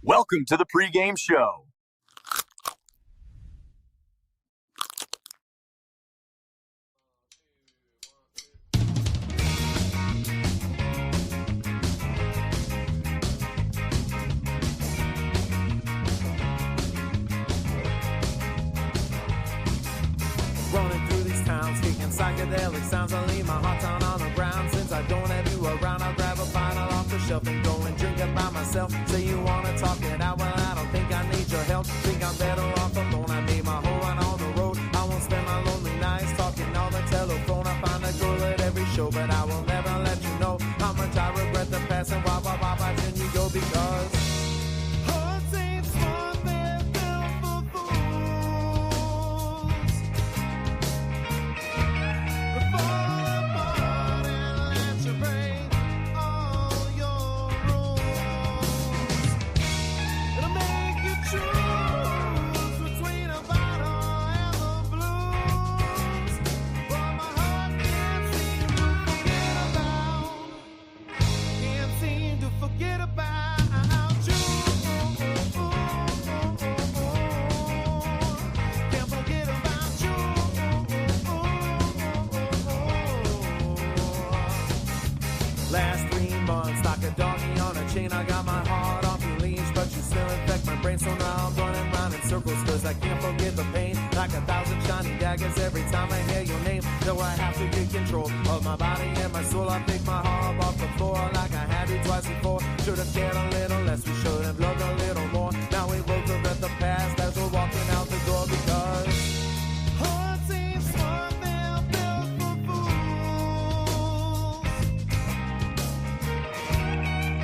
Welcome to the pregame show. Running through these towns, kicking psychedelic sounds. I leave my heart down on the ground. Since I don't have you around, I'll grab a bottle off the shelf and go and drink it by myself. Say you wanna talk it out, well I don't think I need your help. Think I'm better off alone. I made my whole run on the road. I won't spend my lonely nights talking on the telephone. I find a girl at every show, but I will never let you know how much I regret the past and why watching you go, because hearts ain't smart, they're built for fools. They fall apart and let you break all your rules. It'll make you choose between a bottle and the blues. But my heart can't seem to forget about you. Can't forget about you. Last 3 months, like a doggy on a chain, I got my heart off your leash, but you still infect my brain. So now I'm running round in circles, cause I can't forget the pain. Like 1,000 shiny daggers every time I hear your name. So I have to get control of my body and my soul. I pick my heart off the floor like I had it twice before. Should have cared a little less, we should have loved a little more. Now we both regret the past as we're walking out the door, because hearts ain't smart, they're built for fools.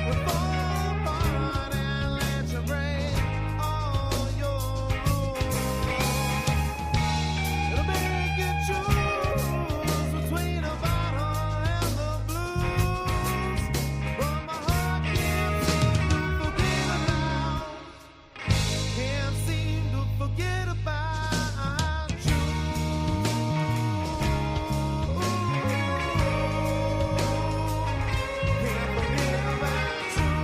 They fall apart and let you break all your rules. It'll make you choose between a bottle and the blues. But my heart can't seem to forget about you. Can't forget about you.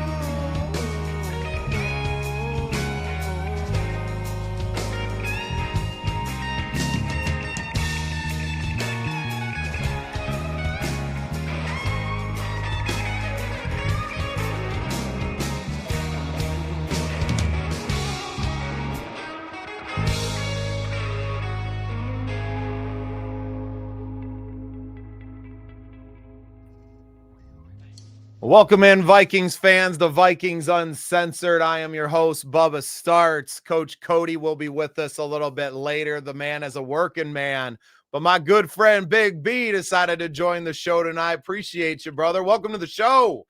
Welcome in, Vikings fans, the Vikings Uncensored. I am your host, Bubba Startz. Coach Cody will be with us a little bit later. The man is a working man. But my good friend Big B decided to join the show tonight. Appreciate you, brother. Welcome to the show.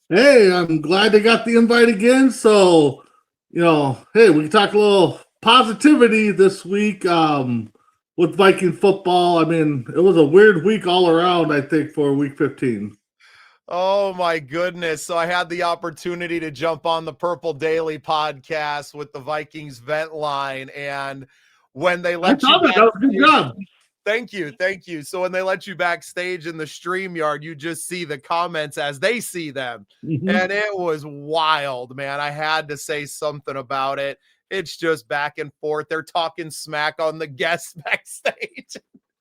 Hey, I'm glad they got the invite again. So, hey, we can talk a little positivity this week with Viking football. I mean, it was a weird week all around, I think, for week 15. Oh, my goodness. So I had the opportunity to jump on the Purple Daily podcast with the Vikings vent line. And when they let you that was a good job. Thank you. So when they let you backstage in the StreamYard, you just see the comments as they see them. Mhm. And it was wild, man. I had to say something about it. It's just back and forth. They're talking smack on the guests backstage.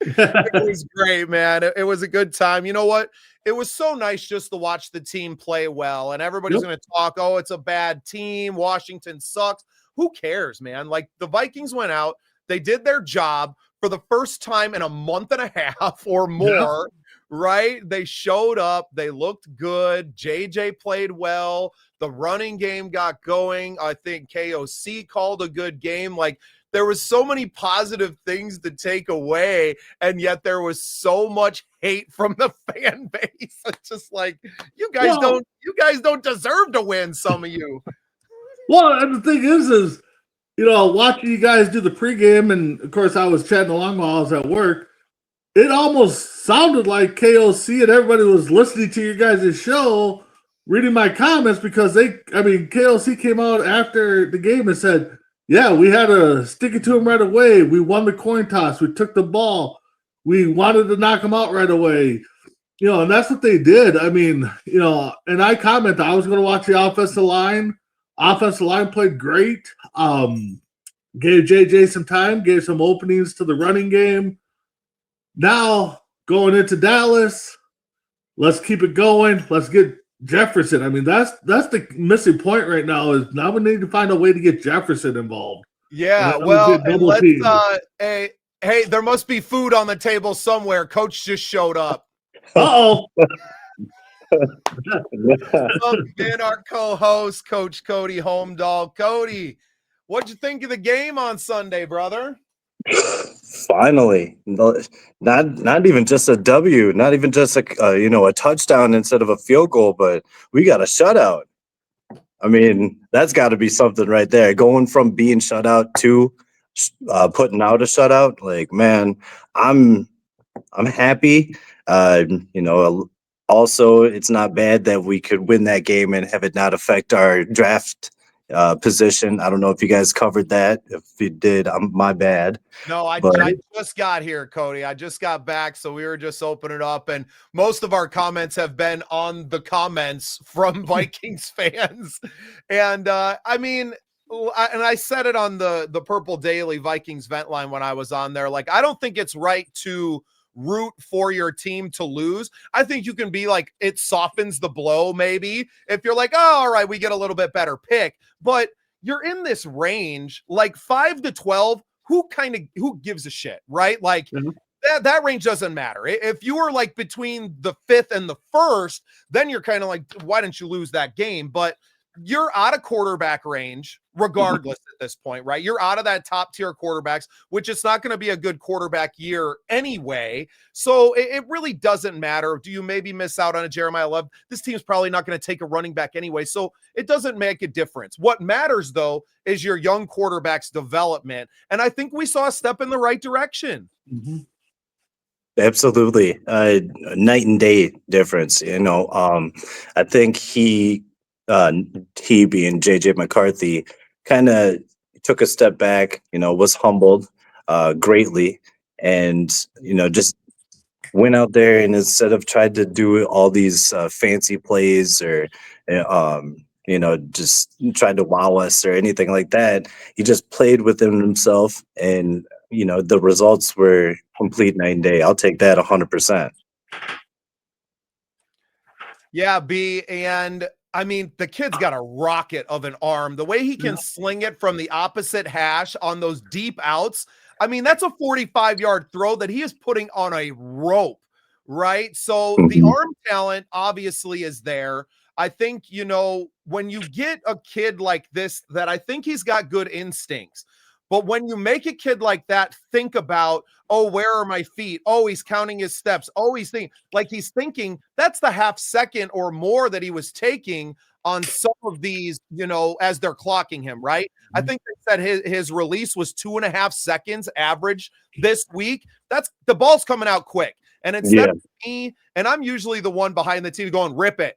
It was great, man. It was a good time. You know what? It was so nice just to watch the team play well. And everybody's going to talk, oh, it's a bad team. Washington sucks. Who cares, man? Like, the Vikings went out. They did their job for the first time in a month and a half or more, right? They showed up. They looked good. JJ played well. The running game got going. I think KOC called a good game. Like, there was so many positive things to take away, and yet there was so much hate from the fan base. It's just like, you guys don't deserve to win, some of you. Well, and the thing is, watching you guys do the pregame, and of course I was chatting along while I was at work, it almost sounded like KOC and everybody was listening to your guys' show, reading my comments, because KOC came out after the game and said, yeah, we had to stick it to him right away. We won the coin toss. We took the ball. We wanted to knock him out right away. And that's what they did. I mean, and I commented I was going to watch the offensive line. Offensive line played great. Gave JJ some time, gave some openings to the running game. Now, going into Dallas, let's keep it going. Let's get Jefferson. I mean, that's the missing point right now is now we need to find a way to get Jefferson involved. Yeah, well, and let's hey, there must be food on the table somewhere. Coach just showed up. Uh-oh. And our co-host, Coach Cody Homedall. Cody, what'd you think of the game on Sunday, brother? Finally, not even just a W, not even just a touchdown instead of a field goal, but we got a shutout. I mean, that's got to be something right there. Going from being shut out to putting out a shutout, like, man, I'm happy. Also, it's not bad that we could win that game and have it not affect our draft position. I don't know if you guys covered that. If you did, my bad. No, I just got here, Cody. I just got back, so we were just opening it up, and most of our comments have been on the comments from Vikings fans. And I mean, and I said it on the Purple Daily Vikings vent line when I was on there. Like, I don't think it's right to root for your team to lose. I think you can be like, it softens the blow maybe if you're like, oh, all right, we get a little bit better pick, but you're in this range like 5 to 12. Who gives a shit, right? Like that range doesn't matter. If you were like between the 5th and the 1st, then you're kind of like, why didn't you lose that game? But you're out of quarterback range regardless at this point, right? You're out of that top tier quarterbacks, which it's not going to be a good quarterback year anyway. So it really doesn't matter. Do you maybe miss out on a Jeremiah Love? This team's probably not going to take a running back anyway. So it doesn't make a difference. What matters though, is your young quarterback's development. And I think we saw a step in the right direction. Mm-hmm. Absolutely. Night and day difference. I think he being JJ McCarthy kind of took a step back, was humbled greatly, and just went out there and instead of tried to do all these fancy plays or just tried to wow us or anything like that, he just played within himself, and the results were complete night and day. I'll take that 100%. Yeah, B, and I mean, the kid's got a rocket of an arm. The way he can sling it from the opposite hash on those deep outs, I mean, that's a 45-yard throw that he is putting on a rope, right? So the arm talent obviously is there. I think, when you get a kid like this, that I think he's got good instincts. But when you make a kid like that think about, oh, where are my feet? Oh, he's counting his steps. Oh, he's thinking that's the half second or more that he was taking on some of these, as they're clocking him, right? I think they said his release was 2.5 seconds average this week. That's the ball's coming out quick. And instead of me, and I'm usually the one behind the team going, rip it.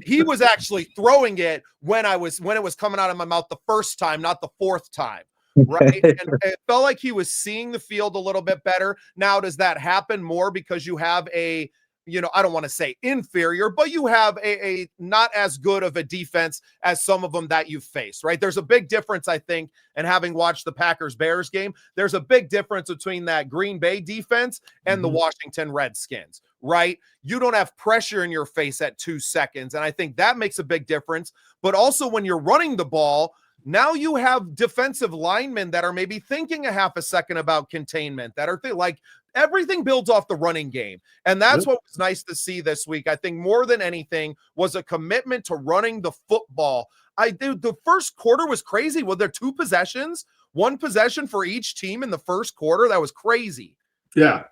He was actually throwing it when it was coming out of my mouth the first time, not the 4th time. Right. And it felt like he was seeing the field a little bit better. Now, does that happen more because you have a, I don't want to say inferior, but you have a not as good of a defense as some of them that you've faced, right? There's a big difference, I think, and having watched the Packers-Bears game, there's a big difference between that Green Bay defense and the Washington Redskins, right? You don't have pressure in your face at 2 seconds, and I think that makes a big difference. But also when you're running the ball, now you have defensive linemen that are maybe thinking a half a second about containment, that are like everything builds off the running game. And that's what was nice to see this week. I think more than anything was a commitment to running the football. The first quarter was crazy. Well, there 2 possessions, 1 possession for each team in the first quarter. That was crazy. Yeah.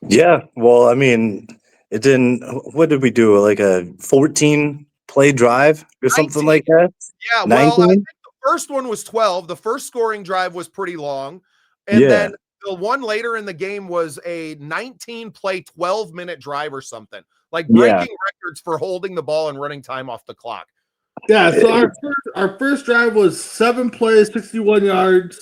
Yeah. Well, I mean, what did we do? Like a 14 play drive or something 19. Like that? Yeah, 19? well, I think the first one was 12. The first scoring drive was pretty long. And then the one later in the game was a 19-play, 12-minute drive or something. Like breaking records for holding the ball and running time off the clock. Yeah, so our first drive was 7 plays, 61 yards.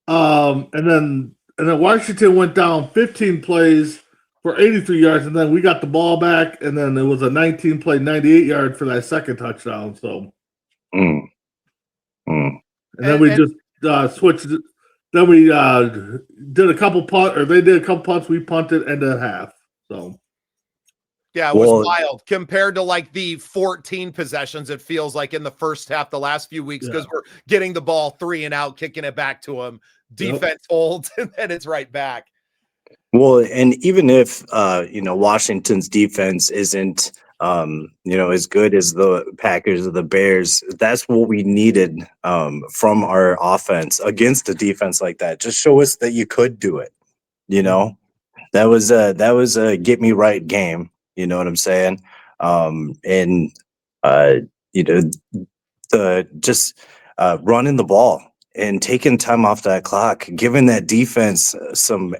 And then Washington went down 15 plays for 83 yards, and then we got the ball back, and then it was a 19-play, 98-yard for that second touchdown. So Mm, mm. And then we just switched. Then we did a couple punt, or they did a couple punts. We punted and a half. So yeah, it was wild compared to like the 14 possessions it feels like in the first half the last few weeks, because we're getting the ball 3 and out, kicking it back to them. Defense holds, and then it's right back. Well, and even if Washington's defense isn't as good as the Packers or the Bears, that's what we needed from our offense against a defense like that. Just show us that you could do it. That was a get me right game. You know what I'm saying? Running the ball and taking time off that clock, giving that defense some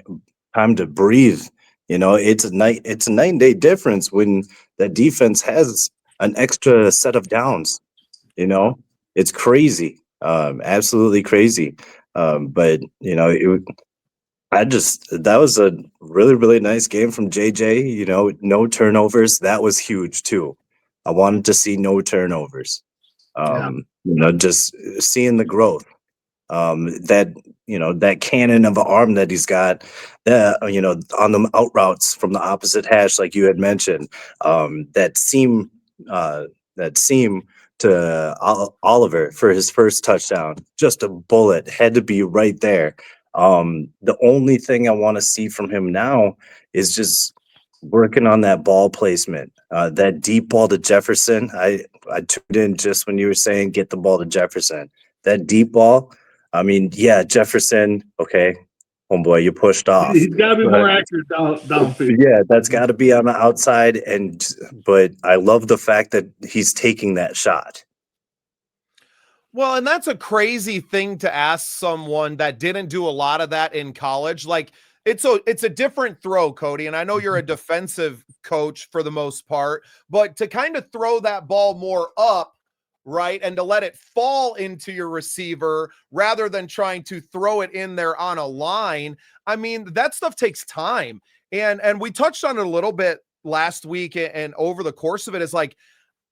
time to breathe. It's a night and day difference when that defense has an extra set of downs. It's crazy, absolutely crazy. But that was a really, really nice game from JJ. No turnovers. That was huge too. I wanted to see no turnovers. Just seeing the growth. That cannon of an arm that he's got, on the out routes from the opposite hash, like you had mentioned, that seam to Oliver for his first touchdown, just a bullet, had to be right there. The only thing I want to see from him now is just working on that ball placement, that deep ball to Jefferson. I tuned in just when you were saying get the ball to Jefferson. That deep ball. I mean, yeah, Jefferson. Okay, homeboy, you pushed off. He's got to be more accurate downfield. Yeah, that's got to be on the outside. But I love the fact that he's taking that shot. Well, and that's a crazy thing to ask someone that didn't do a lot of that in college. Like, it's a different throw, Cody. And I know you're a defensive coach for the most part, but to kind of throw that ball more up, right, and to let it fall into your receiver rather than trying to throw it in there on a line. I mean, that stuff takes time. And we touched on it a little bit last week, and over the course of it is like,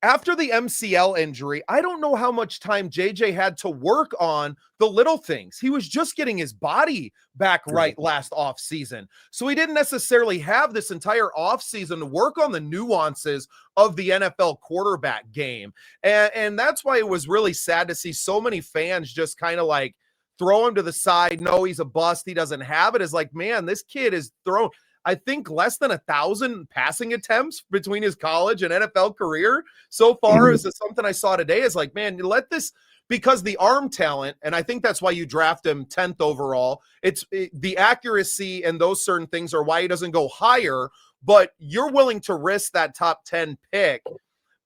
after the MCL injury, I don't know how much time JJ had to work on the little things. He was just getting his body back right last offseason. So he didn't necessarily have this entire offseason to work on the nuances of the NFL quarterback game. And that's why it was really sad to see so many fans just kind of like throw him to the side. No, he's a bust. He doesn't have it. It's like, man, this kid is thrown, I think, less than 1,000 passing attempts between his college and NFL career so far. Is something I saw today is like, man, let this, because the arm talent, and I think that's why you draft him 10th overall. The accuracy and those certain things are why he doesn't go higher, but you're willing to risk that top 10 pick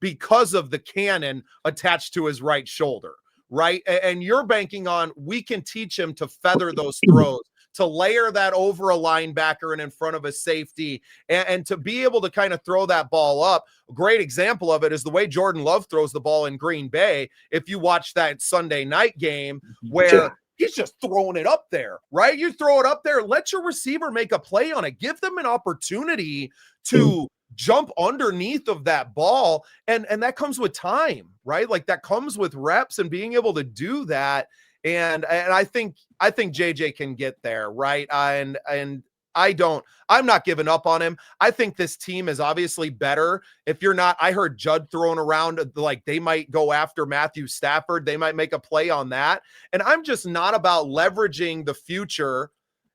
because of the cannon attached to his right shoulder, right? And you're banking on, we can teach him to feather those throws, to layer that over a linebacker and in front of a safety, and to be able to kind of throw that ball up. A great example of it is the way Jordan Love throws the ball in Green Bay. If you watch that Sunday night game where he's just throwing it up there, right? You throw it up there, let your receiver make a play on it. Give them an opportunity to jump underneath of that ball. And that comes with time, right? Like that comes with reps and being able to do that. And I think JJ can get there, right? And I'm not giving up on him. I think this team is obviously better. If you're not, I heard Judd throwing around like they might go after Matthew Stafford. They might make a play on that. And I'm just not about leveraging the future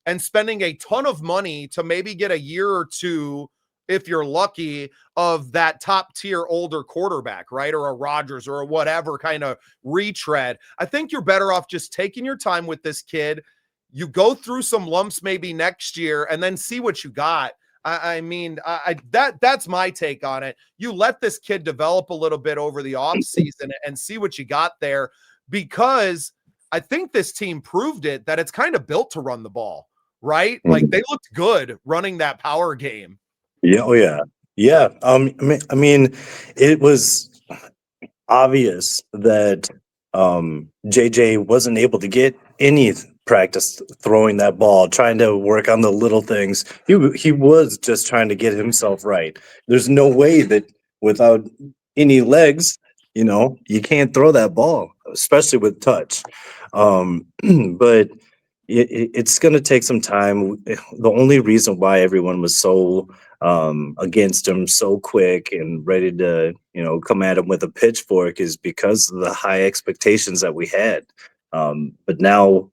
and spending a ton of money to maybe get a year or two, if you're lucky, of that top tier older quarterback, right? Or a Rodgers or a whatever kind of retread. I think you're better off just taking your time with this kid. You go through some lumps maybe next year and then see what you got. That's my take on it. You let this kid develop a little bit over the offseason and see what you got there, because I think this team proved it, that it's kind of built to run the ball, right? Like they looked good running that power game. Yeah. Oh, yeah. Yeah. I mean, it was obvious that JJ wasn't able to get any practice throwing that ball, trying to work on the little things. He was just trying to get himself right. There's no way that without any legs, you can't throw that ball, especially with touch. But it's going to take some time. The only reason why everyone was so against him so quick and ready to, come at him with a pitchfork is because of the high expectations that we had. But now,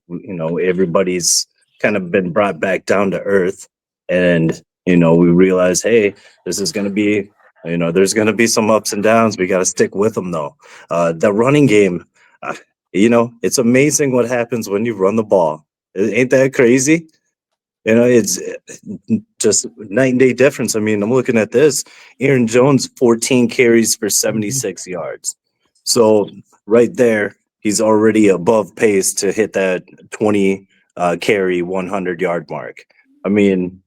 everybody's kind of been brought back down to earth, and, we realize, hey, this is going to be, there's going to be some ups and downs. We got to stick with them, though. The running game, it's amazing what happens when you run the ball. Ain't that crazy? It's just night and day difference. I mean, I'm looking at this. Aaron Jones, 14 carries for 76 yards. So right there, he's already above pace to hit that 20 carry 100-yard mark. I mean,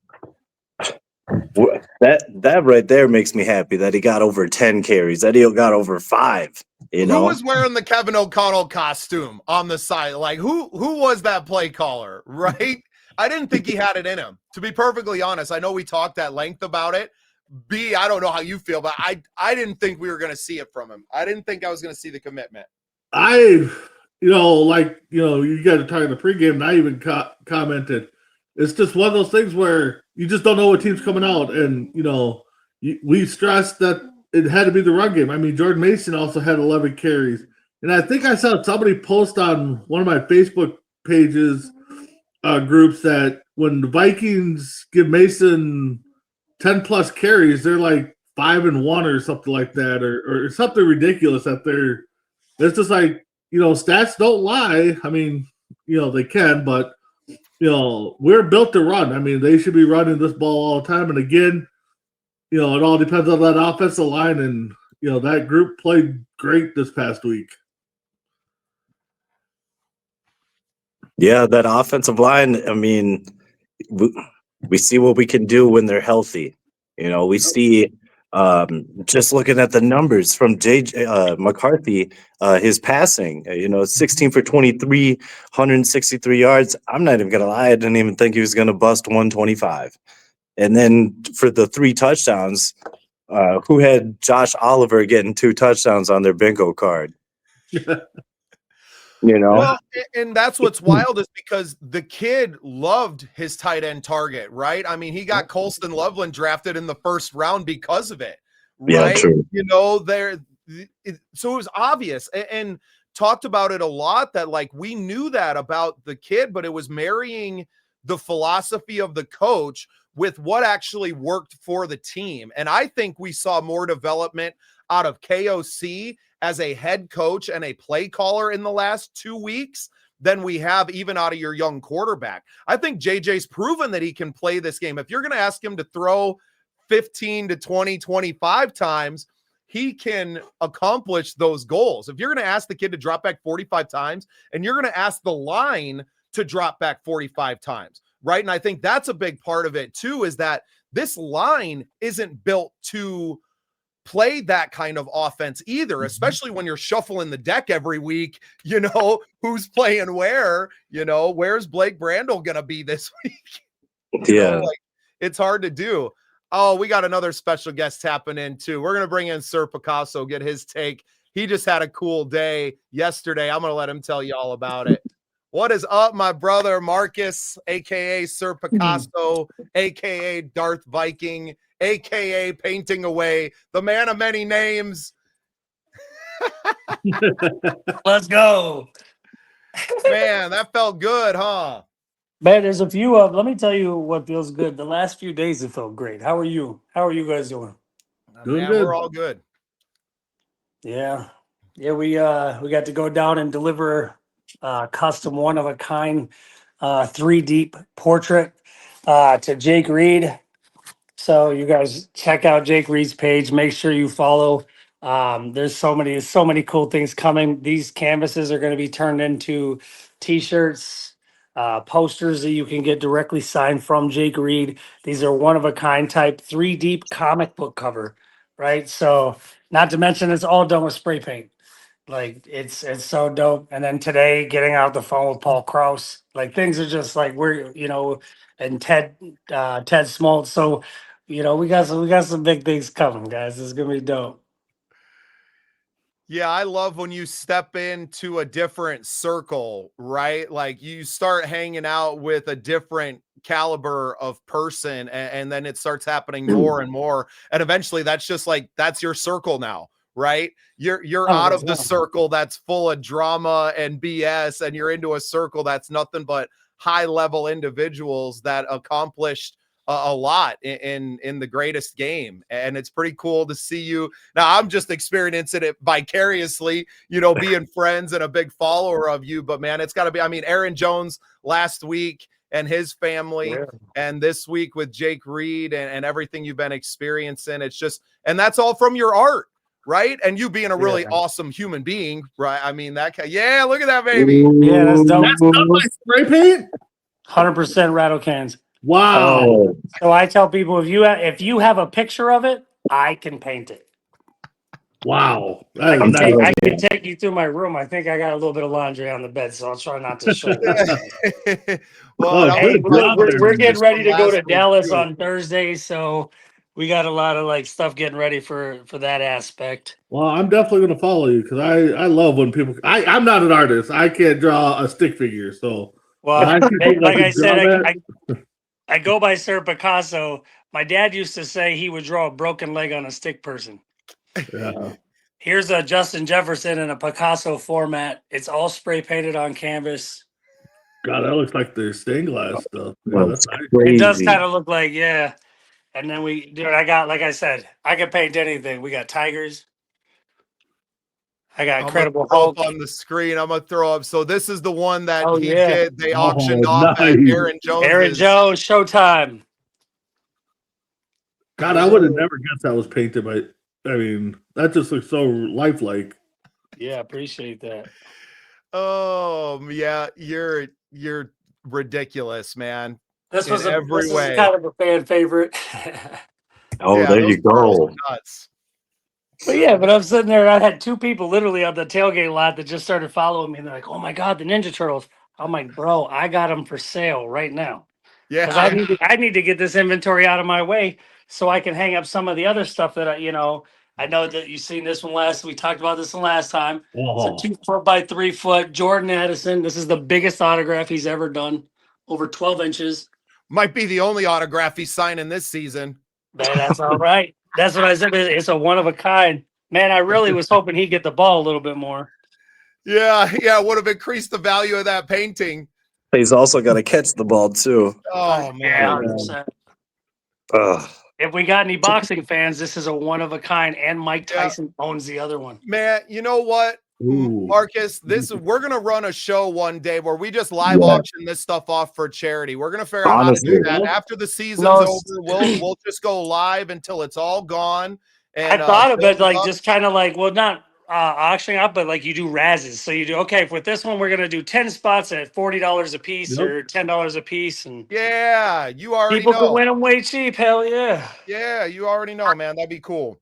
that right there makes me happy that he got over 10 carries, that he got over 5. Who was wearing the Kevin O'Connell costume on the side? Like, who was that play caller, right? I didn't think he had it in him, to be perfectly honest. I know we talked at length about it. B, I don't know how you feel, but I didn't think we were going to see it from him. I didn't think I was going to see the commitment. You guys are talking the pregame, and I even commented. It's just one of those things where you just don't know what team's coming out. And, we stressed that it had to be the run game. I mean, Jordan Mason also had 11 carries. And I think I saw somebody post on one of my Facebook pages groups that when the Vikings give Mason 10-plus carries, they're like 5-1 or something like that, or something ridiculous that it's just like, stats don't lie. I mean, they can, but, we're built to run. I mean, they should be running this ball all the time. And again, it all depends on that offensive line, and, that group played great this past week. Yeah, that offensive line, I mean, we see what we can do when they're healthy. We see just looking at the numbers from McCarthy, his passing, 16 for 23, 163 yards. I'm not even going to lie. I didn't even think he was going to bust 125. And then for the 3 touchdowns, who had Josh Oliver getting 2 touchdowns on their bingo card? Well, and that's what's wild is because the kid loved his tight end target, right? I mean, he got Colston Loveland drafted in the first round because of it, right? Yeah, true. So it was obvious and talked about it a lot that like we knew that about the kid, but it was marrying the philosophy of the coach with what actually worked for the team. And I think we saw more development out of KOC as a head coach and a play caller in the last 2 weeks than we have even out of your young quarterback. I think JJ's proven that he can play this game. If you're going to ask him to throw 15 to 20, 25 times, he can accomplish those goals. If you're going to ask the kid to drop back 45 times and you're going to ask the line to drop back 45 times, right? And I think that's a big part of it too, is that this line isn't built to play that kind of offense either, especially when you're shuffling the deck every week, who's playing where, where's Blake Brandel going to be this week? Yeah. It's hard to do. Oh, we got another special guest tapping in too. We're going to bring in Sir Picasso, get his take. He just had a cool day yesterday. I'm going to let him tell you all about it. What is up, my brother Marcus, a.k.a. Sir Picasso, a.k.a. Darth Viking, a.k.a. Painting Away, the man of many names. Let's go. Man, that felt good, huh? Man, there's a few of. Let me tell you what feels good. The last few days it felt great. How are you? How are you guys doing? Doing Man, good. we're all good. Yeah. We got to go down and deliver custom one of a kind 3 deep portrait to Jake Reed. So you guys check out Jake Reed's page. Make sure you follow. There's so many cool things coming. These canvases are going to be turned into t-shirts, posters that you can get directly signed from Jake Reed. These are one of a kind type 3 deep comic book cover, right? So not to mention it's all done with spray paint. Like it's so dope. And then today getting out the phone with Paul Krause, like things are just like and Ted Smoltz. So, we got some big things coming, guys. It's gonna be dope. Yeah, I love when you step into a different circle, right? Like you start hanging out with a different caliber of person, and then it starts happening more and more. And eventually that's just like that's your circle now, right? You're out of the 100%. circle that's full of drama and BS, and you're into a circle that's nothing but high level individuals that accomplished a lot in the greatest game. And it's pretty cool to see you now. I'm just experiencing it vicariously, being friends and a big follower of you. But man, it's got to be, I mean, Aaron Jones last week and his family, Yeah. and this week with Jake Reed and everything you've been experiencing. It's just, and that's all from your art, right? And you being a really awesome human being, right? I mean, yeah, look at that baby. Yeah, that's dope. That's done by spray paint? 100% rattle cans. Wow. Oh, So I tell people if you have a picture of it, I can paint it. Wow. That I is can, nice. take, I can take you through my room. I think I got a little bit of laundry on the bed, so I'll try not to show you. Well, Hey, we're getting ready to go to last week, Dallas too. on Thursday, so we got a lot of like stuff getting ready for that aspect. Well, I'm definitely going to follow you because I love when people. I'm not an artist. I can't draw a stick figure. So, Well, I see people that like can I said, draw I go by Sir Picasso. My dad used to say he would draw a broken leg on a stick person. yeah. Here's a Justin Jefferson in a Picasso format. It's all spray painted on canvas. God, that looks like the stained glass stuff. Yeah, well, that's it's nice. crazy. It does kind of look like, yeah. And then I got, like I said, I can paint anything. We got tigers. I got I'm Incredible gonna throw Hulk. up on the screen. I'm gonna throw up. So this is the one that Oh, he yeah. did. They auctioned off nice. at Aaron Jones. Aaron Jones, Showtime. God, I would have never guessed that was painted by. I mean, that just looks so lifelike. Yeah, appreciate that. Oh yeah, you're ridiculous, man. This In was every way. kind of a fan favorite. Oh, Yeah, there those you girls go. are nuts. But yeah, but I'm sitting there and I had two people literally on the tailgate lot that just started following me. And they're like, oh my God, the Ninja Turtles. I'm like, bro, I got them for sale right now. Because Yeah, I need to get this inventory out of my way so I can hang up some of the other stuff that I know that you've seen this one last. We talked about this one last time. Oh, It's a 2 foot by 3 foot Jordan Addison. This is the biggest autograph he's ever done, over 12 inches. might be the only autograph he's signing this season. Man, that's all right. That's what I said. It's a one of a kind. Man, I really was hoping he'd get the ball a little bit more. Yeah, would have increased the value of that painting. He's also got to catch the ball too. Oh Yeah, man. 100%. Ugh. If we got any boxing fans, this is a one of a kind, and Mike Yeah. Tyson owns the other one. Man, you know what, ooh. Marcus? We're gonna run a show one day where we just live Yeah. auction this stuff off for charity. We're gonna figure out Honestly. how to do that after the season's No, over. We'll just go live until it's all gone. And I thought of it build like up. just kind of like, well, not auctioning up, but like you do razzes. So you do, okay, with this one, we're going to do 10 spots at $40 a piece Yep. or $10 a piece. And Yeah, you already people can know. win them way cheap. Hell yeah. Yeah, you already know, man. That'd be cool.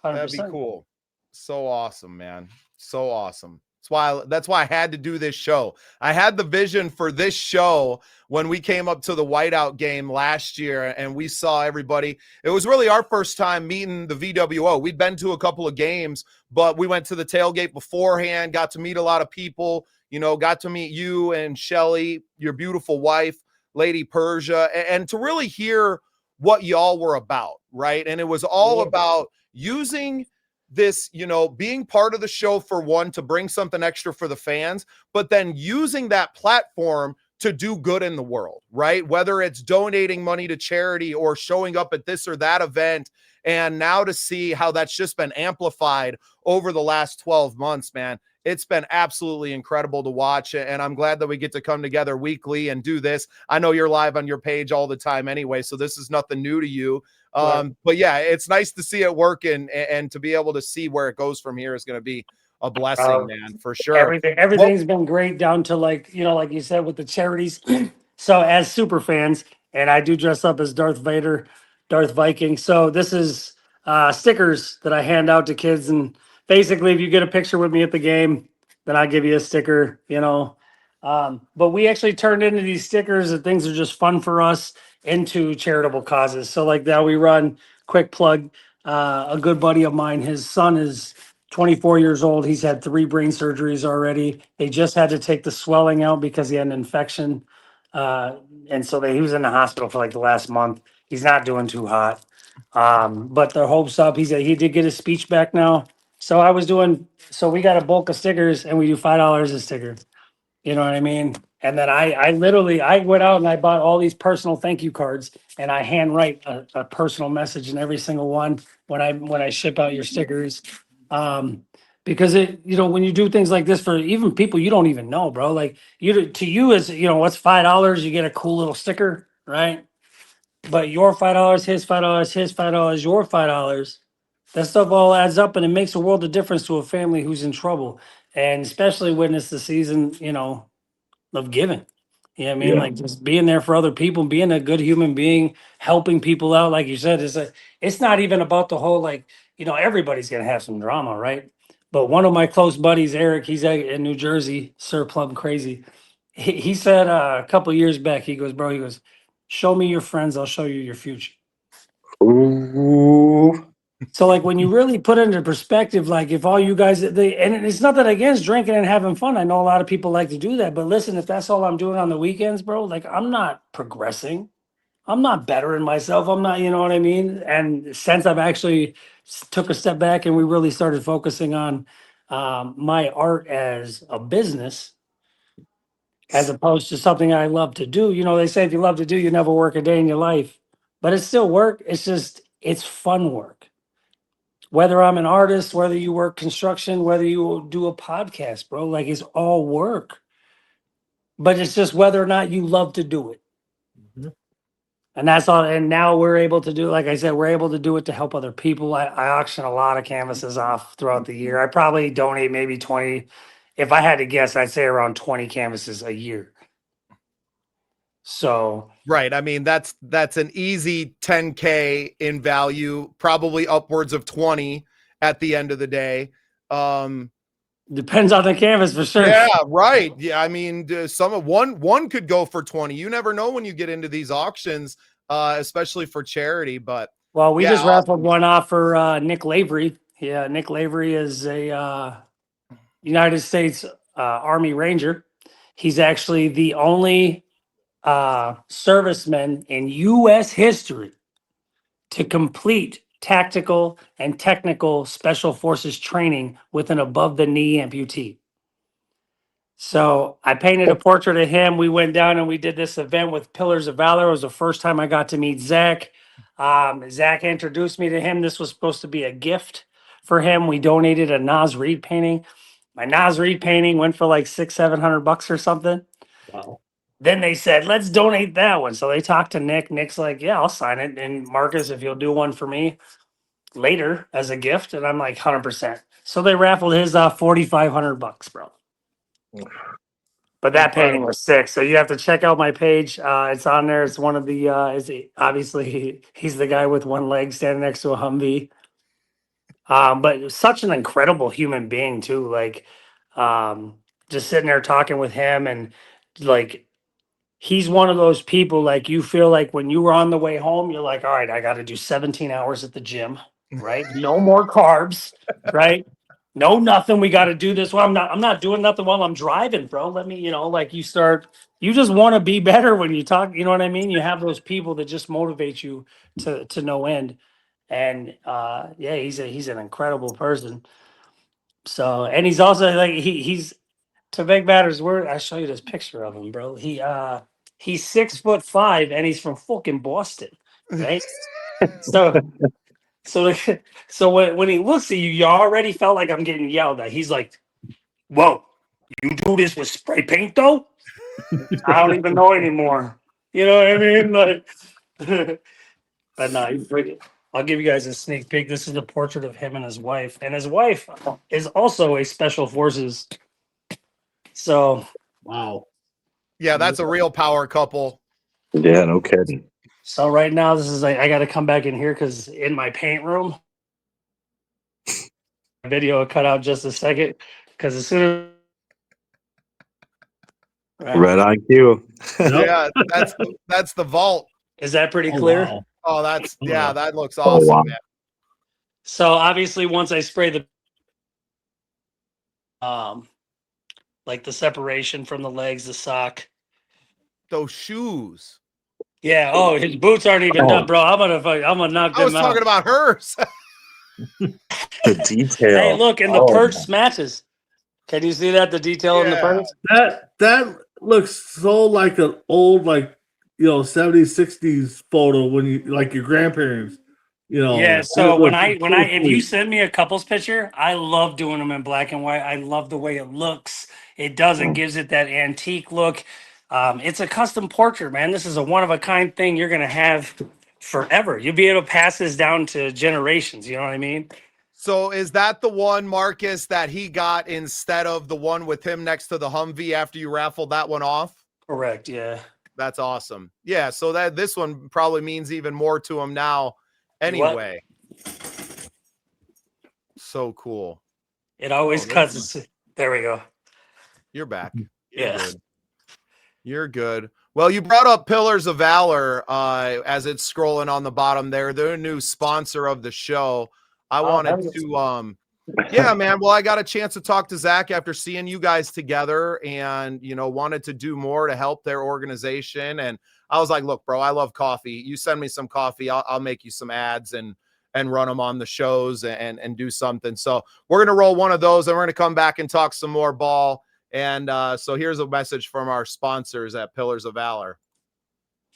100%. That'd be cool. So awesome, man. So awesome. That's why I had to do this show. I had the vision for this show when we came up to the whiteout game last year and we saw everybody. It was really our first time meeting the VWO. We'd been to a couple of games, but we went to the tailgate beforehand, got to meet a lot of people, got to meet you and Shelly, your beautiful wife, Lady Persia, and to really hear what y'all were about, right? And it was all about using this, being part of the show for one, to bring something extra for the fans, but then using that platform to do good in the world, right? Whether it's donating money to charity or showing up at this or that event. And now to see how that's just been amplified over the last 12 months, man, it's been absolutely incredible to watch. And I'm glad that we get to come together weekly and do this. I know you're live on your page all the time anyway, so this is nothing new to you. But yeah, it's nice to see it working and to be able to see where it goes from here is going to be a blessing, man, for sure. Everything's been great down to like you said, with the charities. So as super fans, and I do dress up as Darth Vader, Darth Viking. So this is stickers that I hand out to kids. And basically, if you get a picture with me at the game, then I give you a sticker, But we actually turned into these stickers and things are just fun for us into charitable causes. So like now we run, quick plug, a good buddy of mine, his son is 24 years old. He's had 3 brain surgeries already. They just had to take the swelling out because he had an infection. And so he was in the hospital for like the last month. He's not doing too hot. But the hope's up. He did get his speech back now. So we got a bulk of stickers and we do $5 a sticker. You know what I mean? And then I literally went out and I bought all these personal thank you cards and I handwrite a personal message in every single one when I ship out your stickers. Because when you do things like this for even people you don't even know, bro, like to you is, what's $5, you get a cool little sticker, right? But your $5, his $5, his $5, your $5, that stuff all adds up and it makes a world of difference to a family who's in trouble. And especially when it's the season, of giving. You know what I mean? Yeah. Like just being there for other people, being a good human being, helping people out. Like you said, it's not even about the whole, everybody's going to have some drama, right? But one of my close buddies, Eric, he's in New Jersey, Sir Plum Crazy. He said a couple years back, he goes, show me your friends, I'll show you your future. Ooh. So like when you really put it into perspective, like if all you guys, and it's not that against drinking and having fun. I know a lot of people like to do that, but listen, if that's all I'm doing on the weekends, bro, like I'm not progressing. I'm not bettering myself. I'm not, you know what I mean? And since I've actually took a step back and we really started focusing on my art as a business, as opposed to something I love to do. They say if you love to do, you never work a day in your life, but it's still work. It's fun work. Whether I'm an artist, whether you work construction, whether you do a podcast, bro, like it's all work. But it's just whether or not you love to do it. Mhm. And that's all. And now we're able to do, like I said, we're able to do it to help other people. I auction a lot of canvases off throughout the year. I probably donate maybe 20. If I had to guess, I'd say around 20 canvases a year. So Right. I mean, that's an easy 10K in value, probably upwards of 20 at the end of the day. Depends on the canvas for sure. Yeah, right. Yeah, I mean, one could go for 20. You never know when you get into these auctions, especially for charity. But Well, we yeah, just raffled one off for Nick Lavery. Yeah, Nick Lavery is a United States Army Ranger. He's actually the only serviceman in U.S. history to complete tactical and technical special forces training with an above-the-knee amputee. So I painted a portrait of him. We went down and we did this event with Pillars of Valor. It was the first time I got to meet Zach. Zach introduced me to him. This was supposed to be a gift for him. We donated a Nas Reed painting. My Nas Reed painting went for like $600-700 or something. Wow. Then they said, let's donate that one. So they talked to Nick. Nick's like, yeah, I'll sign it. And Marcus, if you'll do one for me later as a gift. And I'm like, 100%. So they raffled his $4,500, bro. But that painting was sick. So you have to check out my page. It's on there. It's one of the, obviously he's the guy with one leg standing next to a Humvee. But such an incredible human being too. Like, just sitting there talking with him and like, he's one of those people, like you feel like when you were on the way home, you're like, all right, I got to do 17 hours at the gym, right? No more carbs, right? No, nothing. We got to do this. Well, I'm not doing nothing while I'm driving, bro. Let me, like you just want to be better when you talk, you know what I mean? You have those people that just motivate you to no end. And, yeah, he's an incredible person. So, and he's also like, he's, to make matters worse, I'll show you this picture of him, bro. He's 6'5" and he's from fucking Boston, right? so when he looks at you, you already felt like I'm getting yelled at. He's like, "Whoa, you do this with spray paint though?" I don't even know anymore. You know what I mean? Like, but no, he's pretty. I'll give you guys a sneak peek. This is a portrait of him and his wife, and his wife is also a special forces. So, Wow. yeah, that's a real power couple. Yeah, no kidding. So right now, this is like I got to come back in here because in my paint room, video will cut out just a second because as soon as Right on cue. Yeah, that's the vault. is that pretty clear? Wow. Oh, that looks Oh, awesome, wow. man. So obviously, once I spray the Like the separation from the legs, the sock. Those shoes. Yeah. Oh, his boots aren't even done, bro. I'm gonna knock I was them out. talking about hers. The detail. Hey, look, and the perch matches. Can you see that? The detail in the Yeah. perch? That looks so like an old, like, 70s, 60s photo when you, like, your grandparents, Yeah. So It when looks if you sweet. send me a couples picture, I love doing them in black and white. I love the way it looks. It does. It gives it that antique look. It's a custom portrait, man. This is a one of a kind thing you're gonna have forever. You'll be able to pass this down to generations. You know what I mean? So is that the one, Marcus, that he got instead of the one with him next to the Humvee after you raffled that one off? Correct. Yeah. That's awesome. Yeah. So that this one probably means even more to him now. Anyway. So cool. It always cuts. There we go. You're back. Yeah. Good. You're good. Well, you brought up Pillars of Valor as it's scrolling on the bottom there. They're a new sponsor of the show. I wanted to yeah, man. Well, I got a chance to talk to Zach after seeing you guys together and, wanted to do more to help their organization. And I was like, look, bro, I love coffee. You send me some coffee. I'll make you some ads and run them on the shows and do something. So we're going to roll one of those and we're going to come back and talk some more ball. And so here's a message from our sponsors at Pillars of Valor.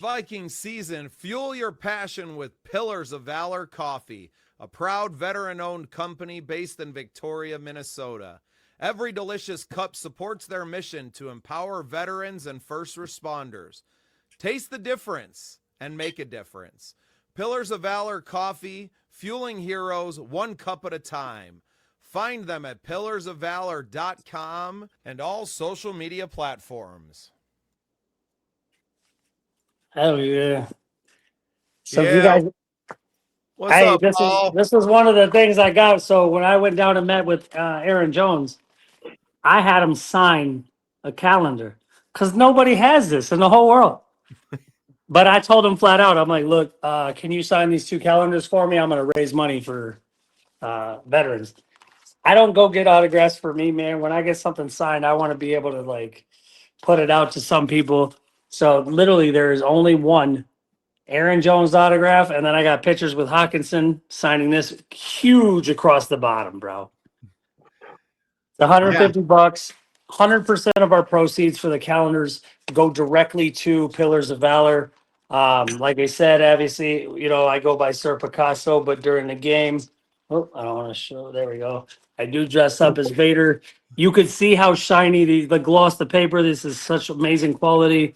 Viking season, fuel your passion with Pillars of Valor Coffee, a proud veteran-owned company based in Victoria, Minnesota. Every delicious cup supports their mission to empower veterans and first responders. Taste the difference and make a difference. Pillars of Valor Coffee, fueling heroes one cup at a time. Find them at pillarsofvalor.com and all social media platforms. Oh yeah. So Yeah. you guys, What's up, this Paul? is one of the things I got. So when I went down and met with Aaron Jones, I had him sign a calendar because nobody has this in the whole world. But I told him flat out, I'm like, look, can you sign these 2 calendars for me? I'm going to raise money for veterans. I don't go get autographs for me, man. When I get something signed, I want to be able to like put it out to some people. So literally there is only one Aaron Jones autograph. And then I got pictures with Hawkinson signing this huge across the bottom, bro. It's $150. 100% of our proceeds for the calendars go directly to Pillars of Valor. Like I said, obviously, I go by Sir Picasso, but during the game, I don't want to show. There we go. I do dress up as Vader. You could see how shiny the gloss, the paper. This is such amazing quality.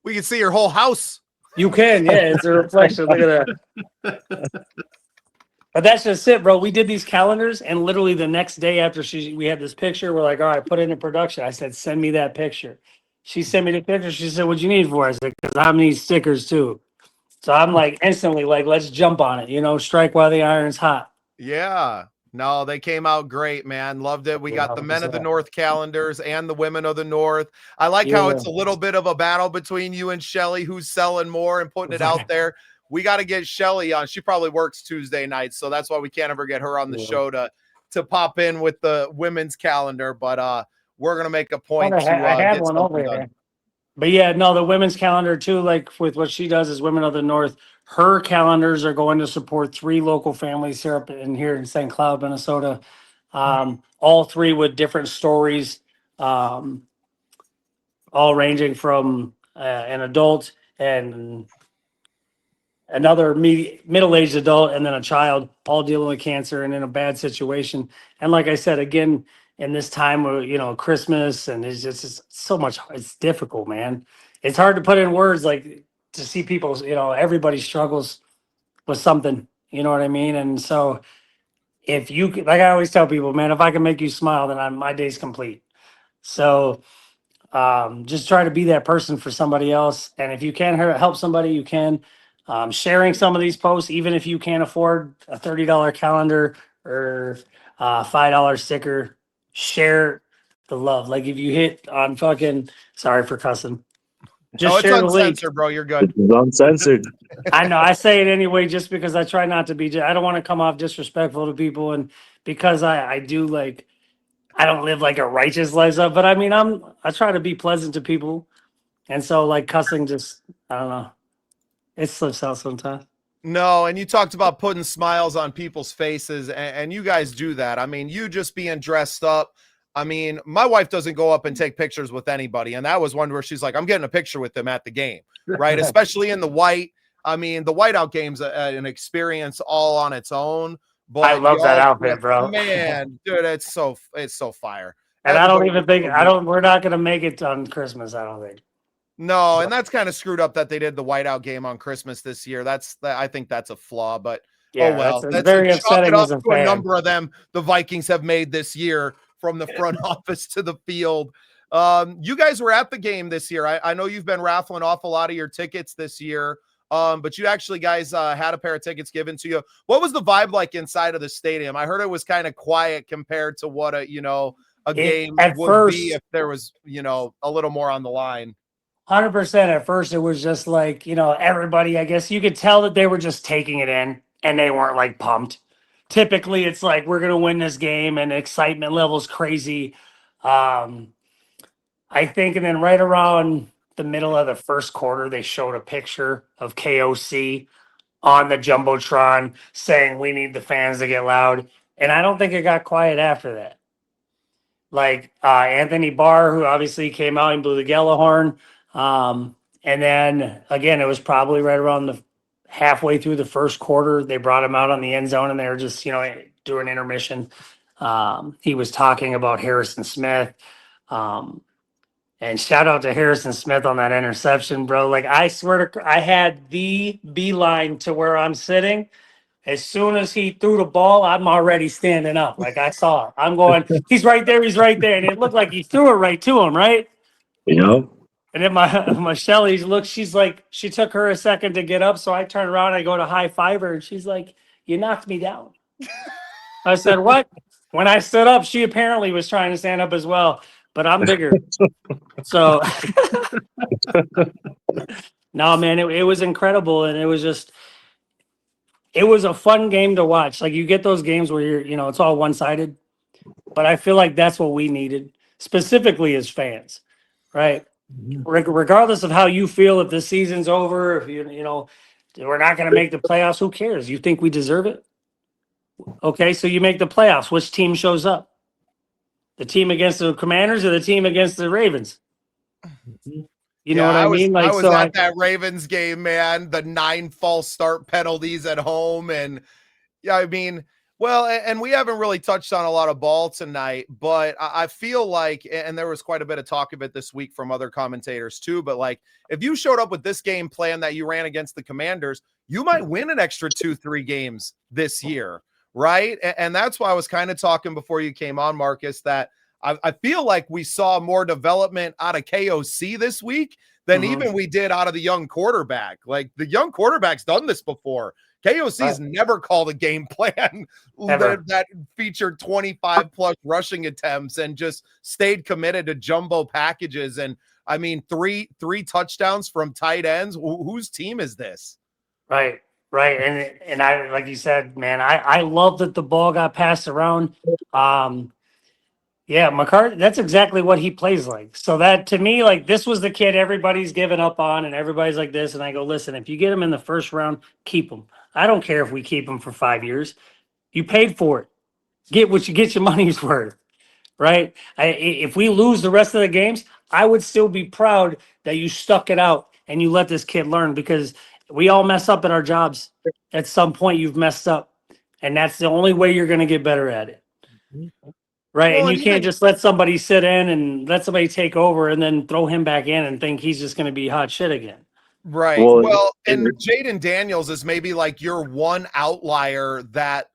We can see your whole house. You can, yeah. It's a reflection. Look at that. But that's just it, bro. We did these calendars, and literally the next day after we had this picture, we're like, all right, put it in production. I said, send me that picture. She sent me the picture. She said, what you need for it? I said, because I need stickers too. So I'm like instantly like, let's jump on it. Strike while the iron's hot. Yeah. No, they came out great, man. Loved it. We got the Men of the North calendars and the Women of the North. I like how it's a little bit of a battle between you and Shelly, who's selling more and putting it out there. We got to get Shelly on. She probably works Tuesday nights, so that's why we can't ever get her on the show to pop in with the women's calendar. But we're gonna make a point to I had get one something over done. there. But yeah, no, the women's calendar too, like with what she does is Women of the North. Her calendars are going to support 3 local families here in St. Cloud, Minnesota. All 3 with different stories, all ranging from an adult and another middle-aged adult and then a child, all dealing with cancer and in a bad situation. And like I said, again, in this time where, Christmas and it's just so much, it's difficult, man. It's hard to put in words, like to see people, everybody struggles with something, you know what I mean? And so if you, like I always tell people, man, if I can make you smile, then my day's complete. So just try to be that person for somebody else. And if you can help somebody, you can. Sharing some of these posts, even if you can't afford a $30 calendar or $5 sticker, share the love. Like if you hit on sorry for cussing. Just It's share the link. uncensored, bro. You're good. It's uncensored. I know. I say it anyway, just because I try not to be. I don't want to come off disrespectful to people, and because I do like I don't live like a righteous lifestyle, but I mean, I try to be pleasant to people. And so like cussing just, I don't know. It slips out sometimes. No, and you talked about putting smiles on people's faces, and you guys do that. I mean, you just being dressed up. I mean, my wife doesn't go up and take pictures with anybody, and that was one where she's like, I'm getting a picture with them at the game, right? Especially in the white. I mean, the whiteout game's an experience all on its own. But I love that outfit, bro. Man, dude, it's so fire. And I don't Everybody even think we're not gonna make it on Christmas, I don't think. No, and that's kind of screwed up that they did the whiteout game on Christmas this year. I think that's a flaw, but yeah, oh well. That's very upsetting as a fan. A number of them the Vikings have made this year from the front office to the field. You guys were at the game this year. I know you've been raffling off a lot of your tickets this year. But you actually guys had a pair of tickets given to you. What was the vibe like inside of the stadium? I heard it was kind of quiet compared to what a game would be if there was, a little more on the line. 100%. At first, it was just like, everybody, I guess you could tell that they were just taking it in and they weren't like pumped. Typically, it's like, we're going to win this game and excitement level's crazy. I think, and then right around the middle of the first quarter, they showed a picture of KOC on the Jumbotron saying, we need the fans to get loud. And I don't think it got quiet after that. Like Anthony Barr, who obviously came out and blew the yellow horn. And then again, it was probably right around the halfway through the first quarter. They brought him out on the end zone and they were just, doing intermission. He was talking about Harrison Smith. And shout out to Harrison Smith on that interception, bro. Like, I swear to, I had the beeline to where I'm sitting. As soon as he threw the ball, I'm already standing up. Like, I saw it. I'm going, he's right there. He's right there. And it looked like he threw it right to him, right? And then my Shelly looks, she's like, she took her a second to get up. So I turn around, I go to high five her, and she's like, you knocked me down. I said, what? When I stood up, she apparently was trying to stand up as well, but I'm bigger. So no, man, it was incredible. And it was just, it was a fun game to watch. Like, you get those games where you're, it's all one-sided, but I feel like that's what we needed specifically as fans, right? Regardless of how you feel, if the season's over, if we're not going to make the playoffs, who cares? You think we deserve it? Okay, so you make the playoffs. Which team shows up? The team against the Commanders or the team against the Ravens? You know what I mean? Like, I was at that Ravens game, man. The 9 false start penalties at home, and yeah, I mean, well, and we haven't really touched on a lot of ball tonight, but I feel like, and there was quite a bit of talk of it this week from other commentators too, but like, if you showed up with this game plan that you ran against the Commanders, you might win an extra 2-3 games this year, right? And that's why I was kind of talking before you came on, Marcus, that I feel like we saw more development out of KOC this week than even we did out of the young quarterback. Like, the young quarterback's done this before. KOC's never called a game plan that featured 25 plus rushing attempts and just stayed committed to jumbo packages. And I mean, three touchdowns from tight ends. Whose team is this? Right. And I, like you said, man, I love that the ball got passed around. Yeah, McCarthy, that's exactly what he plays like. So that, to me, like, this was the kid everybody's given up on, and everybody's like this. And I go, listen, if you get him in the first round, keep him. I don't care if we keep him for 5 years. You paid for it. Get your money's worth, right? If we lose the rest of the games, I would still be proud that you stuck it out and you let this kid learn, because we all mess up at our jobs. At some point, you've messed up, and that's the only way you're going to get better at it. Right. Well, and you can't just let somebody sit in and let somebody take over and then throw him back in and think he's just going to be hot shit again. Right. Well, and Jaden Daniels is maybe like your one outlier that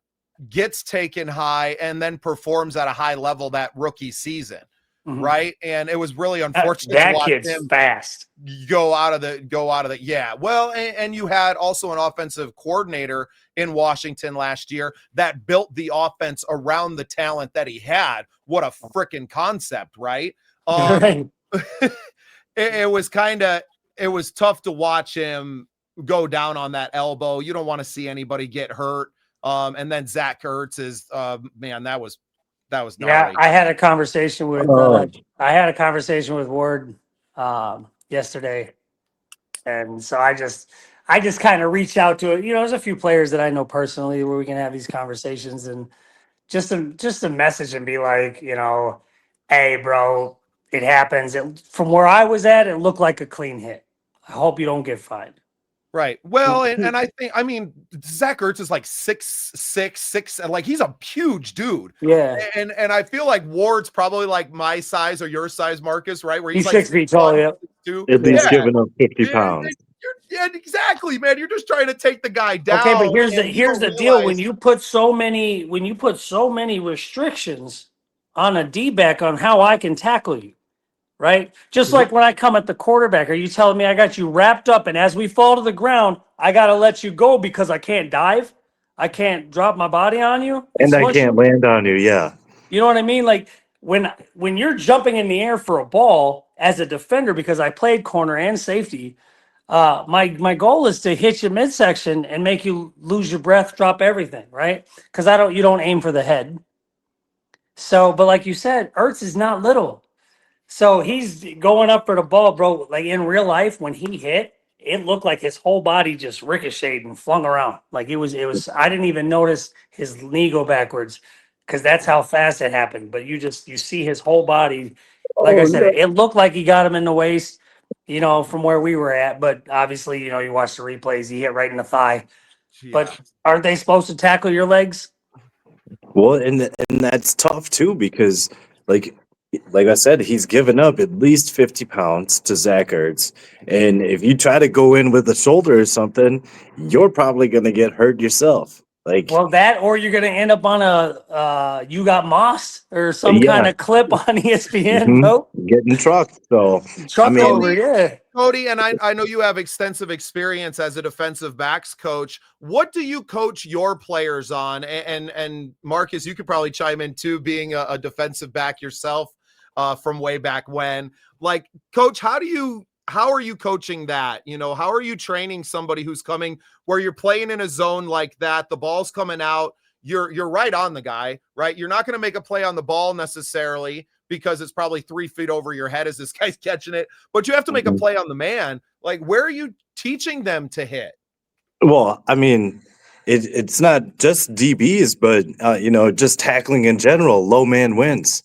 gets taken high and then performs at a high level that rookie season. Right. And it was really unfortunate that to watch kid's him fast go out of the. Yeah. Well, and you had also an offensive coordinator in Washington last year that built the offense around the talent that he had. What a freaking concept, right? It was tough to watch him go down on that elbow. You don't want to see anybody get hurt. And then Zach Ertz is, man, that was That was Yeah, gnarly. I had a conversation with Oh. Ward yesterday, and so I just kind of reached out to it. You know, there's a few players that I know personally where we can have these conversations, and just to message and be like, you know, hey, bro, it happens. From where I was at, it looked like a clean hit. I hope you don't get fined. Right. Well, and I mean, Zach Ertz is like 6'6", and like he's a huge dude. Yeah, And I feel like Ward's probably like my size or your size, Marcus, right? Where he's like 6 feet tall. 6'1", Yeah. 6'2". At least Yeah. giving up 50 Yeah, pounds. yeah, exactly, man. You're just trying to take the guy down. Okay, but here's and you the don't deal: realize- when you put so many restrictions on a D-back on how I can tackle you, right? Just like when I come at the quarterback, are you telling me I got you wrapped up, and as we fall to the ground, I got to let you go because I can't dive, I can't drop my body on you, And I smush can't you? land on you. Yeah. You know what I mean? Like when you're jumping in the air for a ball as a defender, because I played corner and safety. My goal is to hit you midsection and make you lose your breath, drop everything, right? Because you don't aim for the head. So, but like you said, Ertz is not little. So he's going up for the ball, bro. Like in real life, when he hit, it looked like his whole body just ricocheted and flung around. Like it was, I didn't even notice his knee go backwards because that's how fast it happened. But you see his whole body. Like I said, it looked like he got him in the waist, you know, from where we were at. But obviously, you know, you watch the replays, he hit right in the thigh. Yeah. But aren't they supposed to tackle your legs? Well, and that's tough too because, like I said, he's given up at least 50 pounds to Zach Ertz, and if you try to go in with the shoulder or something, you're probably going to get hurt yourself. Like, Well, that or you're going to end up on a You Got Moss or some kind yeah, of clip on ESPN, mhm, bro. getting trucked. So, I Truck mean, over, yeah. Cody, and I know you have extensive experience as a defensive backs coach. What do you coach your players on? And Marcus, you could probably chime in too, being a defensive back yourself from way back when. Like, coach, how are you coaching that? You know, how are you training somebody who's coming where you're playing in a zone like that, the ball's coming out, you're right on the guy, right? You're not going to make a play on the ball necessarily because it's probably 3 feet over your head as this guy's catching it, but you have to make a play on the man. Like, where are you teaching them to hit? well, I mean, it's not just DBs, but you know, just tackling in general. Low man wins.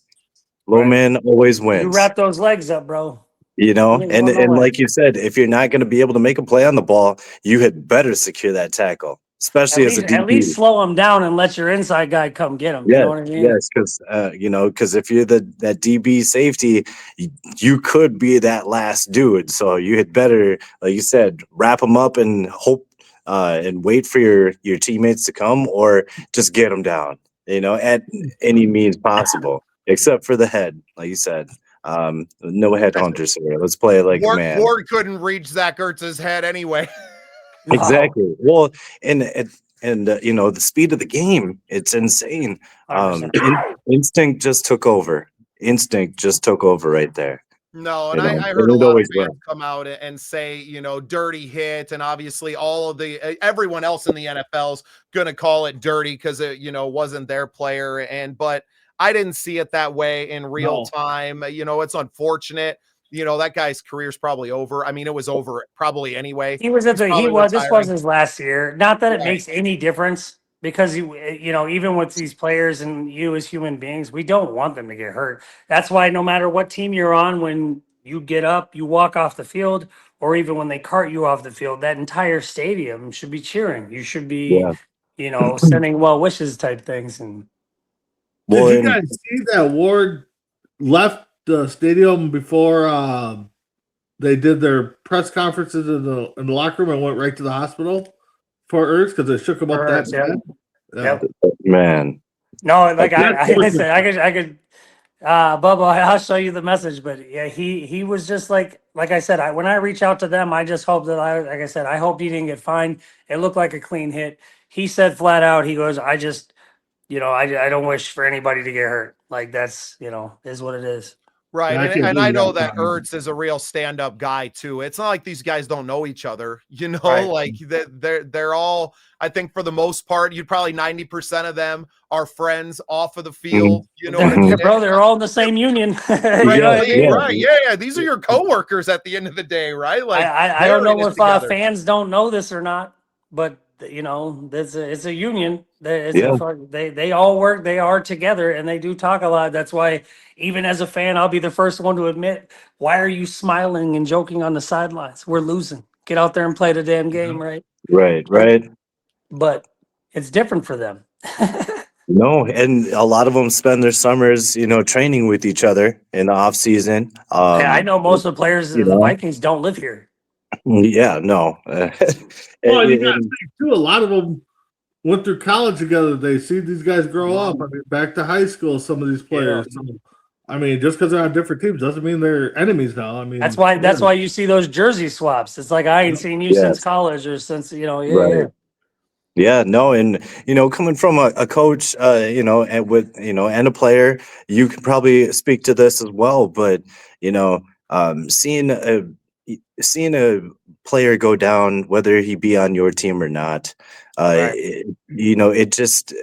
Low Right. man always You wins. wrap those legs up, bro. You know, You ain't and going and nowhere. like you said, if you're not going to be able to make a play on the ball, you had better secure that tackle, especially as a At DB. least slow him down and let your inside guy come get him. You know what I mean? Yes, because you know, because if you're that DB safety, you could be that last dude. So you had better, like you said, wrap them up and hope and wait for your teammates to come, or just get them down. You know, at any means possible, except for the head, like you said. No headhunters here. Let's play it like a man. Ward couldn't reach Zach Ertz's head anyway. No. Exactly. Well, and you know, the speed of the game, it's insane. 100%. Instinct just took over. Instinct just took over right there. No, You and know, I heard a it lot of always fans will. come out and say, you know, dirty hit, and obviously all of everyone else in the NFL's going to call it dirty because it, you know, wasn't their player. But I didn't see it that way in real time. You know, it's unfortunate. You know, that guy's career's probably over. I mean, it was over probably anyway. This was retiring. his last year. Not that it Right. makes any difference because you know, even with these players and you as human beings, we don't want them to get hurt. That's why no matter what team you're on, when you get up, you walk off the field, or even when they cart you off the field, that entire stadium should be cheering. You should be, Yeah. you know, sending well wishes type things. And Well, Did you guys see that Ward left the stadium before they did their press conferences in the locker room and went right to the hospital for Ertz because it shook him up that Ertz, yeah. bad? Yep. man. No, like That's I said, I could Bubba, I'll show you the message, but yeah, he was just like I said, when I reach out to them, I just hope that like I said, I hope he didn't get fined. It looked like a clean hit. He said flat out, he goes, I just, you know, I don't wish for anybody to get hurt. Like that's, you know, is what it is. Right. I can't And I believe know that. that Ertz is a real stand-up guy too. It's not like these guys don't know each other, Right. like they're all, I think for the most part, you'd probably 90% of them are friends off of the field. Bro, they're all in the same union. You Right, know what I mean? right. Yeah. These are your coworkers at the end of the day, right? Like I don't they're in know it if together. fans don't know this or not, but it's a union. Yeah. They all work. They are together, and they do talk a lot. That's why, even as a fan, I'll be the first one to admit, why are you smiling and joking on the sidelines? We're losing. Get out there and play the damn game, right? Right. But it's different for them. No, and a lot of them spend their summers, training with each other in the off season. I know most of the players you of the know, Vikings don't live here. yeah, no. Well, you got to And- think too. A lot of them went through college together. They see these guys grow up. I mean, back to high school. Some of these players. Yeah. So, I mean, just because they're on different teams doesn't mean they're enemies now. I mean, That's why you see those jersey swaps. It's like I ain't seen you since Yes. college or since Right. Yeah, no, and coming from a coach, and with and a player, you can probably speak to this as well. But seeing a player go down, whether he be on your team or not, Right. it just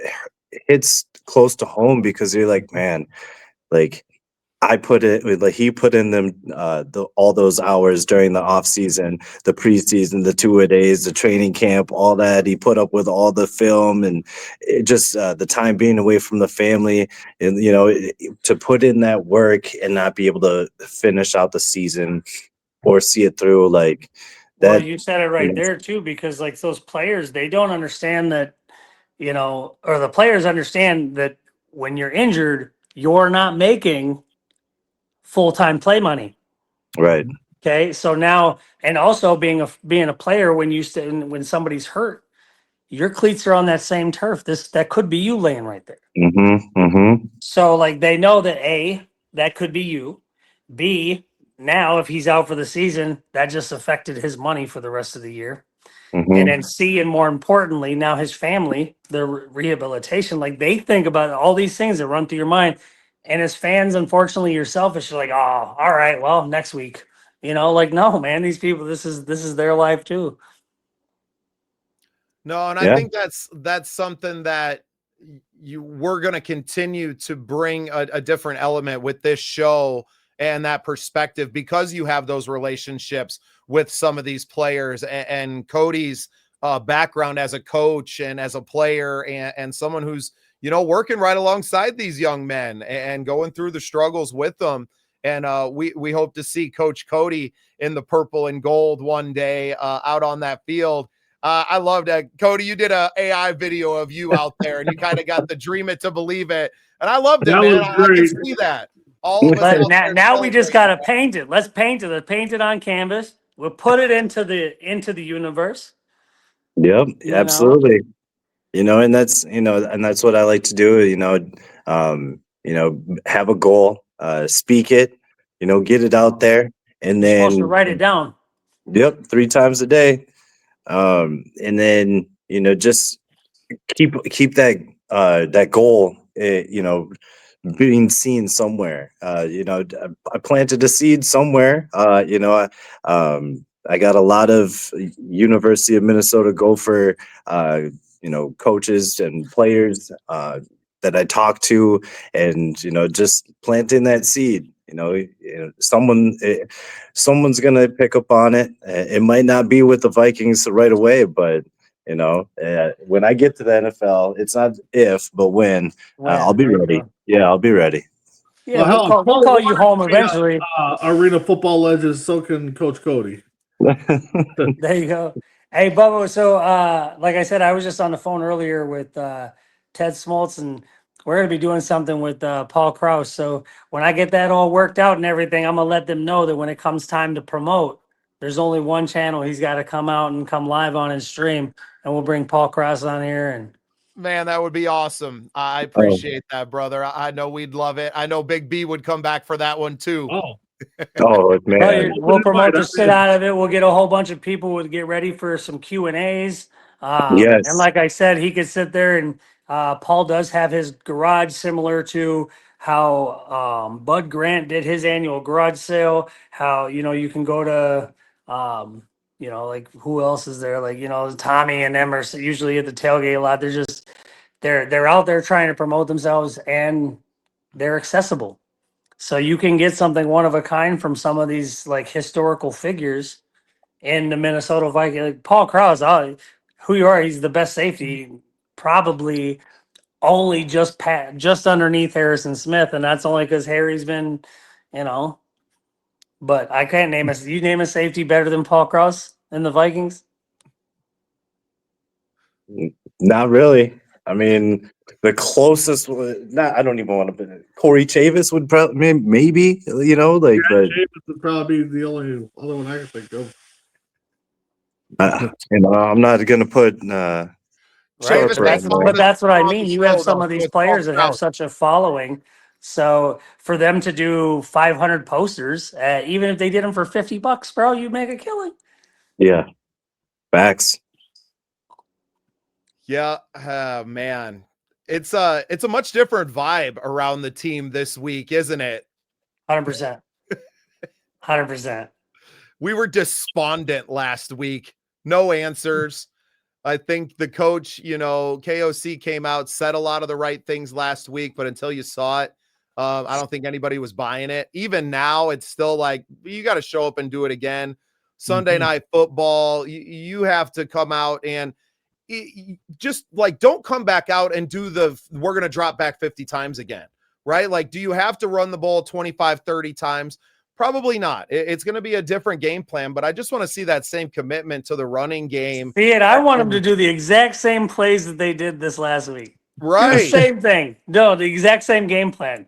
hits close to home because you're like, man, like. He put in them all those hours during the off season, the preseason, the 2-a-days, the training camp, all that. He put up with all the film and it just the time being away from the family, and to put in that work and not be able to finish out the season or see it through like Well, that. you said it right there too, because like those players, they don't understand that, or the players understand that when you're injured, you're not making full-time play money. Right. Okay. So now, and also being a player, when somebody's hurt, your cleats are on that same turf. That could be you laying right there. Mm-hmm. So like they know that A, that could be you. B, now if he's out for the season, that just affected his money for the rest of the year. Mm-hmm. And then C, and more importantly, now his family, their rehabilitation, like they think about all these things that run through your mind. And as fans, unfortunately, you're selfish. You're like, oh, all right, well, next week. Like, no, man, these people, this is their life too. No, and I Yeah. think that's something that we're going to continue to bring a different element with this show and that perspective, because you have those relationships with some of these players and Cody's background as a coach and as a player and someone who's, working right alongside these young men and going through the struggles with them. And we hope to see Coach Cody in the purple and gold one day out on that field. I loved that. Cody, you did a AI video of you out there and you kind of got the dream it to believe it. And I loved it, That man. was I can great. see that. All of us But out there now we just celebrating. got to paint it. Let's paint it. Let's paint it on canvas. We'll put it into the universe. Yep. You know? Absolutely. And that's what I like to do, have a goal, speak it, get it out there, and You're supposed to then, write it down. yep, 3 times a day. And then, just keep that goal, being seen somewhere. I planted a seed somewhere, I got a lot of University of Minnesota Gopher, coaches and players that I talk to, and just planting that seed. Someone's gonna pick up on it. It might not be with the Vikings right away, but when I get to the NFL, it's not if, but when. I'll be There you ready. go. Yeah, I'll be ready. Yeah, Well, we'll call you home eventually. Arena football legend, so can Coach Cody. There you go. Hey, Bubba. So, like I said, I was just on the phone earlier with Ted Smoltz, and we're going to be doing something with Paul Krause. So, when I get that all worked out and everything, I'm going to let them know that when it comes time to promote, there's only one channel he's got to come out and come live on his stream, and we'll bring Paul Krause on here. And Man, that would be awesome. I appreciate that, brother. I know we'd love it. I know Big B would come back for that one too. Oh man. we'll promote the shit out of it. We'll get a whole bunch of people to get ready for some Q&As. Yes. And like I said, he could sit there and Paul does have his garage similar to how Bud Grant did his annual garage sale, how, you can go to, like who else is there? Like, Tommy and them are usually at the tailgate a lot. They're out there trying to promote themselves, and they're accessible. So you can get something one of a kind from some of these like historical figures in the Minnesota Vikings. Like Paul Krause, who you are, he's the best safety, probably only just underneath Harrison Smith, and that's only because Harry's been, But I can't name a. You name a safety better than Paul Krause in the Vikings? Not really. I mean, the closest not. I don't even want to. Corey Chavis would probably maybe but Chavis would probably be the only other one I can think of. I'm not gonna put. Right, Chavis, but that's what I mean. You have show, some though, of so these it's players Paul that have Krause. such a following. So for them to do 500 posters, even if they did them for $50, bro, you'd make a killing. Yeah, facts. Yeah, man, it's a much different vibe around the team this week, isn't it? 100%. 100%. We were despondent last week. No answers. I think the coach, KOC came out, said a lot of the right things last week, but until you saw it, I don't think anybody was buying it. Even now, it's still like, you got to show up and do it again. Sunday night football, you have to come out and just like, don't come back out and do we're going to drop back 50 times again, right? Like, do you have to run the ball 25, 30 times? Probably not. It's going to be a different game plan, but I just want to see that same commitment to the running game. See it? I want them to do the exact same plays that they did this last week. Right. Do the same thing. No, the exact same game plan.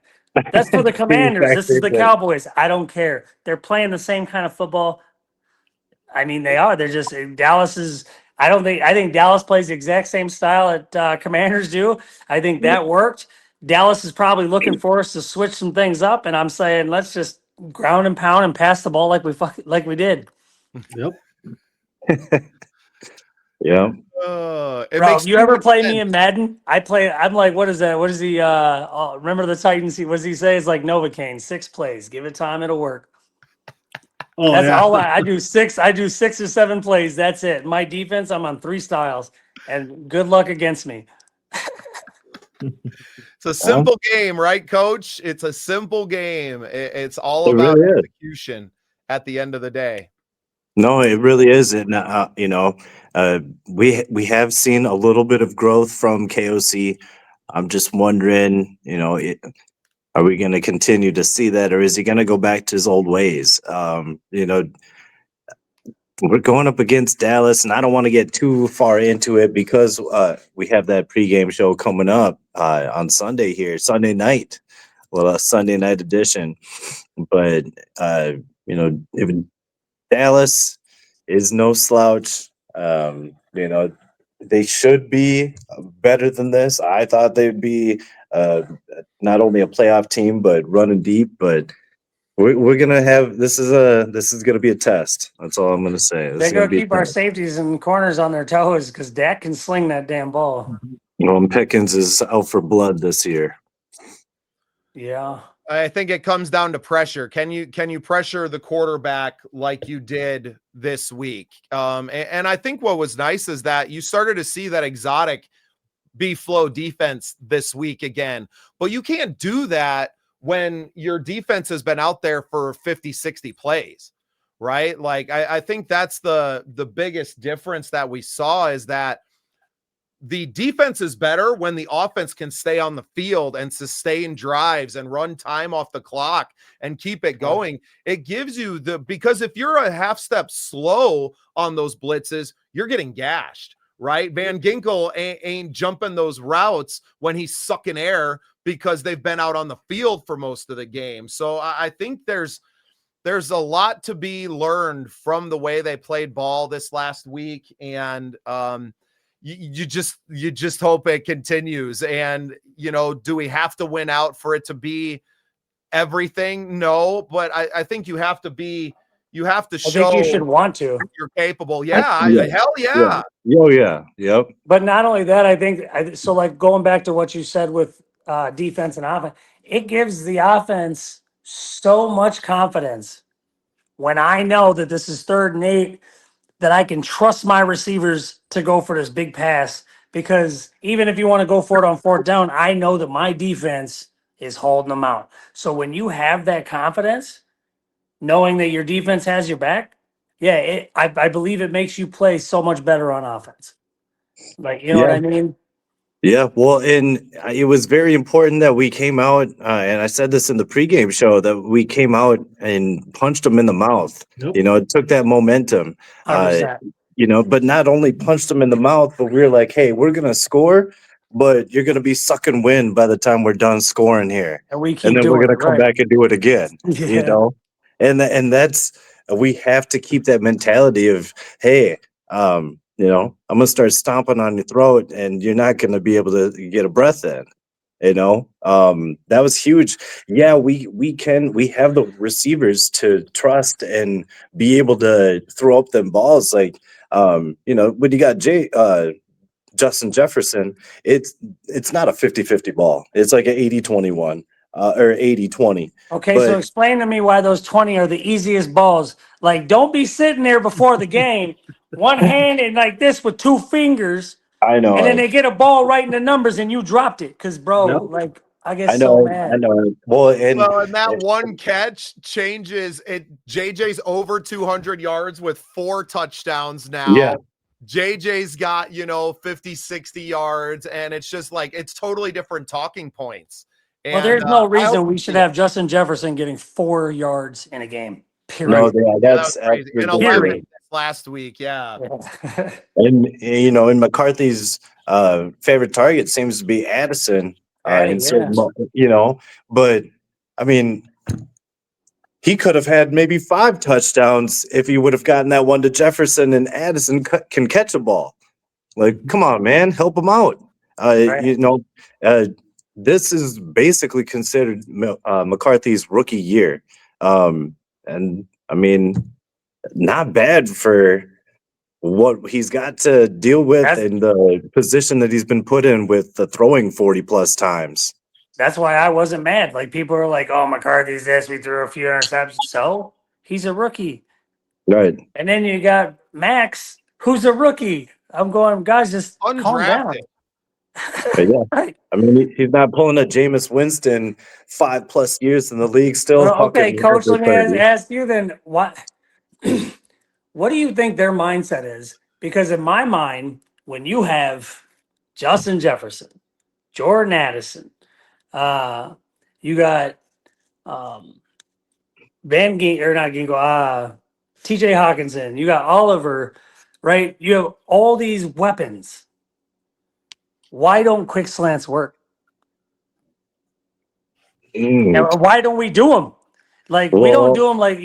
That's for the Commanders. This is the Cowboys. I don't care. They're playing the same kind of football. I mean, they are. They're just Dallas is. I think Dallas plays the exact same style that Commanders do. I think that worked. Dallas is probably looking for us to switch some things up, and I'm saying let's just ground and pound and pass the ball like we did. Yep. Yeah. Bro, you ever play me in Madden? I'm like, what is that? What is he? Remember the Titans? What does he say? It's like Novocaine, 6 plays. Give it time, it'll work. Oh, That's yeah. all I do. 6 or 7 plays. That's it. My defense, I'm on 3 styles, and good luck against me. It's a simple game, right, Coach? It's a simple game. It's all about really execution at the end of the day. No, it really is. And we have seen a little bit of growth from KOC. I'm just wondering, are we going to continue to see that, or is he going to go back to his old ways? We're going up against Dallas, and I don't want to get too far into it because we have that pregame show coming up on Sunday here, Sunday night, a Sunday night edition. But if Dallas is no slouch, they should be better than this. I thought they'd be not only a playoff team but running deep, but. We're gonna have this is gonna be a test. That's all I'm gonna say. They're gonna keep our safeties and corners on their toes because Dak can sling that damn ball. Pickens is out for blood this year. Yeah, I think it comes down to pressure. Can you pressure the quarterback like you did this week? And I think what was nice is that you started to see that exotic B-flow defense this week again, but you can't do that when your defense has been out there for 50, 60 plays, right? Like, I think that's the biggest difference that we saw is that the defense is better when the offense can stay on the field and sustain drives and run time off the clock and keep it going. It gives you because if you're a half step slow on those blitzes, you're getting gashed, right? Van Ginkel ain't jumping those routes when he's sucking air because they've been out on the field for most of the game. So I think there's a lot to be learned from the way they played ball this last week. And you just hope it continues. And, do we have to win out for it to be everything? No, but I think you have to show. I think you should want to. You're capable. Yeah. Hell yeah. Oh yeah. Yep. But not only that, I think so. Like going back to what you said with defense and offense, it gives the offense so much confidence when I know that this is 3rd and 8, that I can trust my receivers to go for this big pass. Because even if you want to go for it on 4th down, I know that my defense is holding them out. So when you have that confidence, knowing that your defense has your back, yeah, I believe it makes you play so much better on offense. Like, you know what I mean? Yeah, well, and it was very important that we came out, and I said this in the pregame show, that we came out and punched them in the mouth. Yep. You know, it took that momentum. 100%. You know, but not only punched them in the mouth, but we were like, hey, we're going to score, but you're going to be sucking wind by the time we're done scoring here. And we And keep then we're doing going it, to come right? back and do it again, you Yeah. know? And that's, we have to keep that mentality of, hey, you know, I'm going to start stomping on your throat and you're not going to be able to get a breath in. You know, that was huge. Yeah, we have the receivers to trust and be able to throw up them balls. Like, you know, when you got Justin Jefferson, it's not a 50-50 ball. It's like an 80-21 or 80-20. Okay, But so explain to me why those 20 are the easiest balls. Like, don't be sitting there before the game, one handed like this with 2 fingers, I know and then it. they get a ball right in the numbers and you dropped it. Because, bro, No, like, I get I so know, I mad. know it. Well, and Well, and that one catch changes it. JJ's over 200 yards with 4 touchdowns now. yeah, JJ's got, 50, 60 yards, and it's just like it's totally different talking points. Well, And there's no I hope reason we you should see it. have Justin Jefferson getting 4 yards in a game. no, Period. yeah, Yeah, that that's was crazy. And ridiculous. 11 last week, yeah. And you know, and McCarthy's favorite target seems to be Addison. Addie, In certain, yeah. you know, but I mean, he could have had maybe 5 touchdowns if he would have gotten that one to Jefferson, and Addison can catch a ball. Like, come on, man, help him out. Right. You know, uh, this is basically considered McCarthy's rookie year, and I mean, not bad for what he's got to deal with That's and the position that he's been put in with the throwing 40 plus times. that's why I wasn't mad. Like, people are like, "Oh, McCarthy's this. We threw a few interceptions." So he's a rookie. Right. And then you got Max, who's a rookie. I'm going, guys, just calm down. Undrafted. But yeah. Right. I mean, he's not pulling a Jameis Winston 5+ years in the league, still Well, okay, hucking coach, for let me 30. ask you then, what what do you think their mindset is? Because in my mind, when you have Justin Jefferson, Jordan Addison, you got Van Ging or not Gingo, TJ Hawkinson, you got Oliver, right? You have all these weapons. Why don't quick slants work? And why don't we do them? Like, we don't Well, do them like,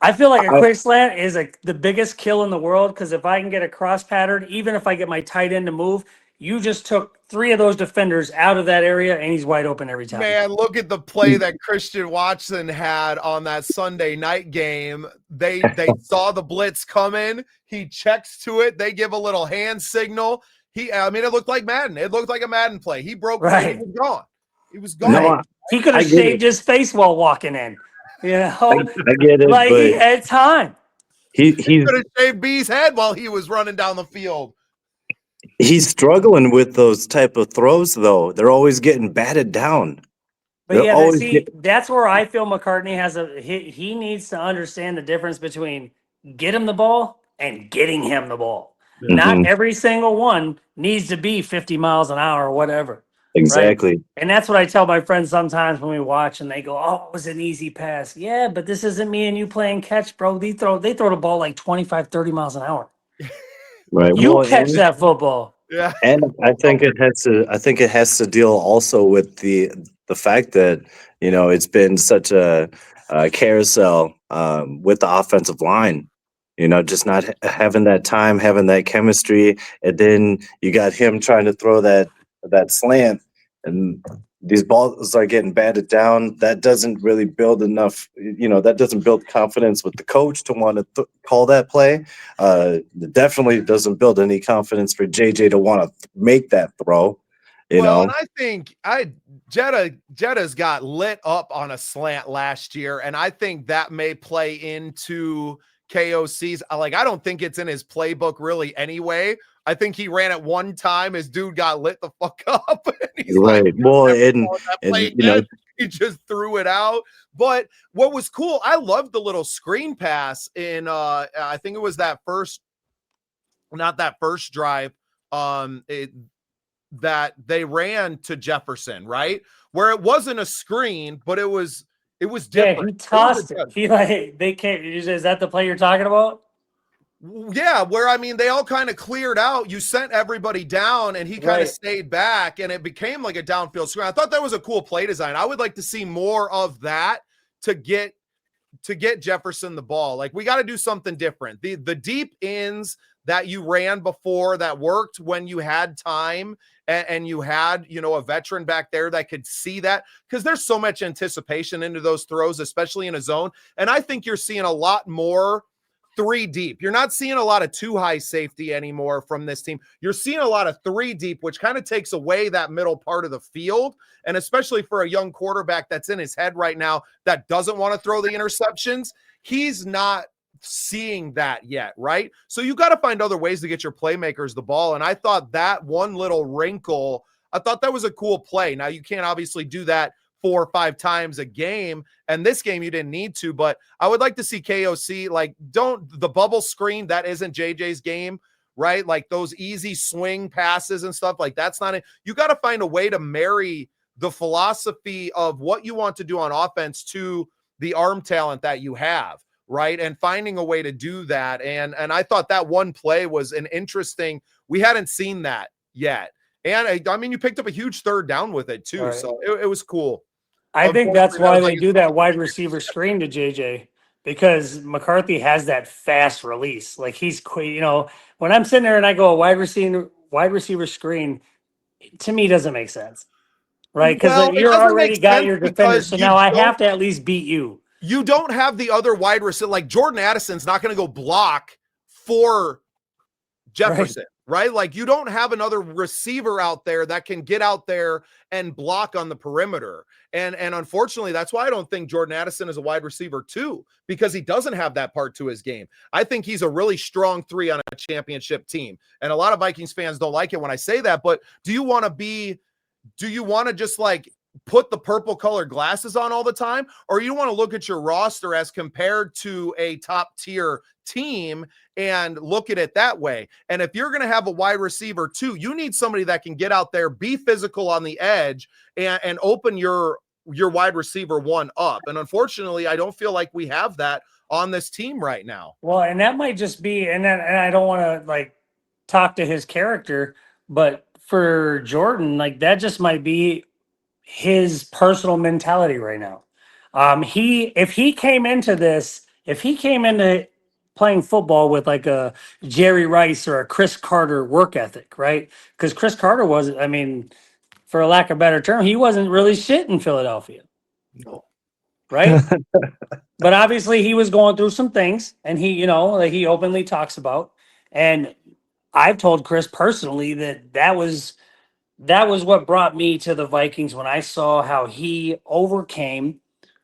I feel like a quick slant is like the biggest kill in the world, because if I can get a cross pattern, even if I get my tight end to move, you just took 3 of those defenders out of that area and he's wide open every time. Man, look at the play that Christian Watson had on that Sunday night game. They saw the blitz coming. He checks to it. They give a little hand signal. It looked like Madden. It looked like a Madden play. He broke free. Right. He was gone. He was gone. no, He could I have get shaved his face while walking in. I get it, Like, he but had time. he's Could have shaved B's head while he was running down the field. he's struggling with those type of throws, though. They're always getting batted down. But They're yeah, always that's where I feel McCartney he needs to understand the difference between get him the ball and getting him the ball. Not every single one needs to be 50 miles an hour or whatever. exactly. And that's what I tell my friends sometimes when we watch and they go, "Oh, it was an easy pass." Yeah, but this isn't me and you playing catch, bro. They throw the ball like 25, 30 miles an hour. Right. You Well, catch that football. Yeah. and I think it has to deal also with the fact that, you know, it's been such a carousel with the offensive line. You know, just not having that time, having that chemistry, and then you got him trying to throw that slant, and these balls are getting batted down. That doesn't really build enough. You know, that doesn't build confidence with the coach to want to call that play. It definitely doesn't build any confidence for JJ to want to make that throw. You know, and I think Jetta's got lit up on a slant last year, and I think that may play into KOC's. Like, I don't think it's in his playbook really anyway. I think he ran it one time. His dude got lit the fuck up. And he's right. like, Well, "Never and calling that and play you know, again." He just threw it out. But what was cool, I loved the little screen pass in I think it was that first, not that first drive, that they ran to Jefferson, right? Where it wasn't a screen, but it was Yeah, different. he tossed it. He like they can't. Is that the play you're talking about? Yeah, where I mean, they all kind of cleared out. You sent everybody down, and he kind of Right. stayed back, and it became like a downfield screen. I thought that was a cool play design. I would like to see more of that to get Jefferson the ball. Like, we got to do something different. The deep ins that you ran before that worked when you had time and you had, a veteran back there that could see that, because there's so much anticipation into those throws, especially in a zone. And I think you're seeing a lot more 3 deep. You're not seeing a lot of 2 high safety anymore from this team. You're seeing a lot of 3 deep, which kind of takes away that middle part of the field. And especially for a young quarterback that's in his head right now that doesn't want to throw the interceptions, he's not seeing that yet, right? So you got to find other ways to get your playmakers the ball. And I thought that one little wrinkle, I thought that was a cool play. Now, you can't obviously do that 4 or 5 times a game, and this game you didn't need to, but I would like to see KOC, like, don't the bubble screen, that isn't JJ's game, right? Like, those easy swing passes and stuff, like, that's not it. You got to find a way to marry the philosophy of what you want to do on offense to the arm talent that you have, right? And finding a way to do that. And I thought that one play was an interesting, we hadn't seen that yet. And I mean, you picked up a huge 3rd down with it too. Right. So it was cool. I think that's why they do that wide receiver screen to JJ, because McCarthy has that fast release. Like, he's, when I'm sitting there and I go a wide receiver screen, to me doesn't make sense, right? Because you're already got your defender, so now I have to at least beat you. You don't have the other wide receiver, like Jordan Addison's not going to go block for Jefferson, right? Like, you don't have another receiver out there that can get out there and block on the perimeter. And unfortunately, that's why I don't think Jordan Addison is a wide receiver too, because he doesn't have that part to his game. I think he's a really strong 3 on a championship team. And a lot of Vikings fans don't like it when I say that, but do you want to just like put the purple colored glasses on all the time, or you want to look at your roster as compared to a top tier team and look at it that way? And if you're going to have a wide receiver too, you need somebody that can get out there, be physical on the edge, and open your wide receiver 1 up. And unfortunately, I don't feel like we have that on this team right now. Well, and that might just be, and I don't want to like talk to his character, but for Jordan, like, that just might be his personal mentality right now. If he came into playing football with like a Jerry Rice or a Chris Carter work ethic, right? Because Chris Carter was, I mean, for a lack of a better term, he wasn't really shit in Philadelphia. No. Right? But obviously he was going through some things, and he, like he openly talks about. And I've told Chris personally that was what brought me to the Vikings, when I saw how he overcame,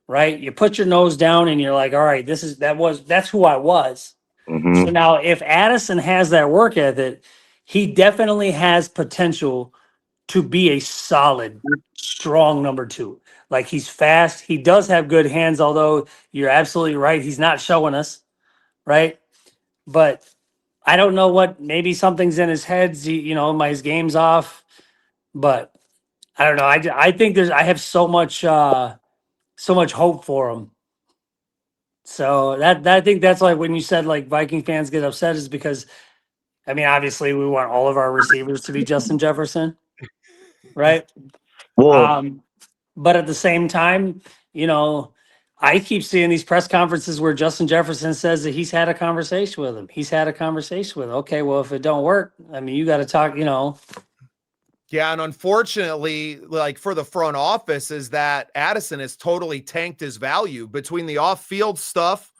right? You put your nose down and you're like, all right, that's who I was. mhm. So now if Addison has that work ethic, he definitely has potential to be a solid, strong number 2. Like, he's fast. He does have good hands, although you're absolutely right. He's not showing us, right? But I don't know maybe something's in his head. His game's off, but I don't know. I think I have so much hope for him. So I think that's like when you said like Viking fans get upset, is because, I mean, obviously we want all of our receivers to be Justin Jefferson, right? Well, But at the same time, I keep seeing these press conferences where Justin Jefferson says that he's had a conversation with him. Okay, well, if it don't work, I mean, you got to talk, Yeah, and unfortunately, like, for the front office, is that Addison has totally tanked his value between the off-field stuff,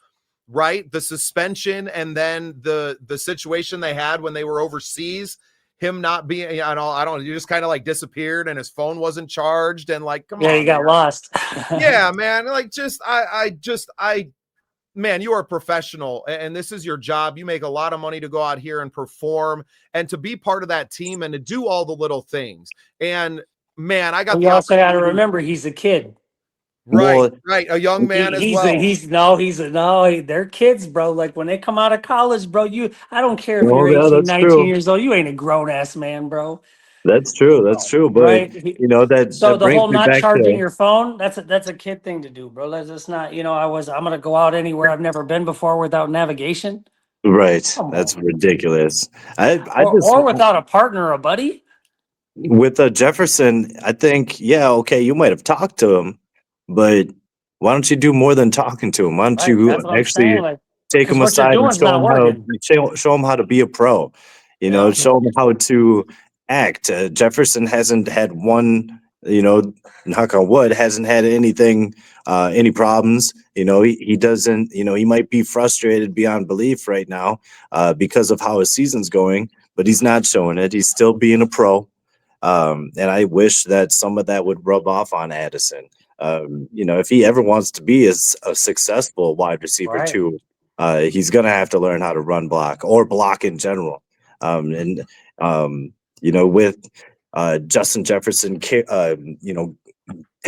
right? The suspension, and then the situation they had when they were overseas. him not being, I don't, you just kind of like disappeared and his phone wasn't charged and like, come Yeah, on, he got man. lost. Yeah, man. Like man, you are a professional and this is your job. You make a lot of money to go out here and perform and to be part of that team and to do all the little things. And man, I got You also got to remember he's a kid. Right. A young man as well. They're kids, bro. Like when they come out of college, bro, I don't care if Well, you're yeah, 18, that's 19 true. years old. You ain't a grown ass man, bro. That's true. That's true. But Right. that The brings whole me not back charging to your phone, that's a kid thing to do, bro. That's just not, I'm gonna go out anywhere I've never been before without navigation. right. Come That's on. ridiculous. I Or, just or without a partner or a buddy. with Jefferson, I think, yeah, okay, you might have talked to him, but why don't you do more than talking to him? Why don't Right. you That's what I'm actually saying. Like, take because him what you're aside and doing is not working. show him how to be a pro? Yeah. Show him how to act. Jefferson hasn't had one, knock on wood, hasn't had anything, any problems. He doesn't, he might be frustrated beyond belief right now because of how his season's going, but he's not showing it. He's still being a pro. And I wish that some of that would rub off on Addison. If he ever wants to be a successful wide receiver Right. too, he's going to have to learn how to run block or block in general. With Justin Jefferson,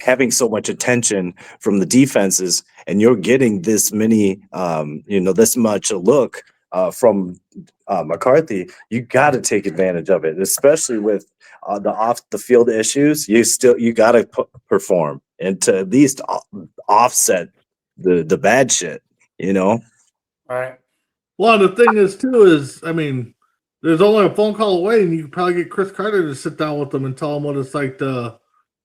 having so much attention from the defenses, and you're getting this many, this much a look from McCarthy, you got to take advantage of it, especially with the off the field issues. You got to perform and to at least offset the bad shit. All right. Well, the thing is I mean, there's only a phone call away, and you can probably get Chris Carter to sit down with them and tell him what it's like to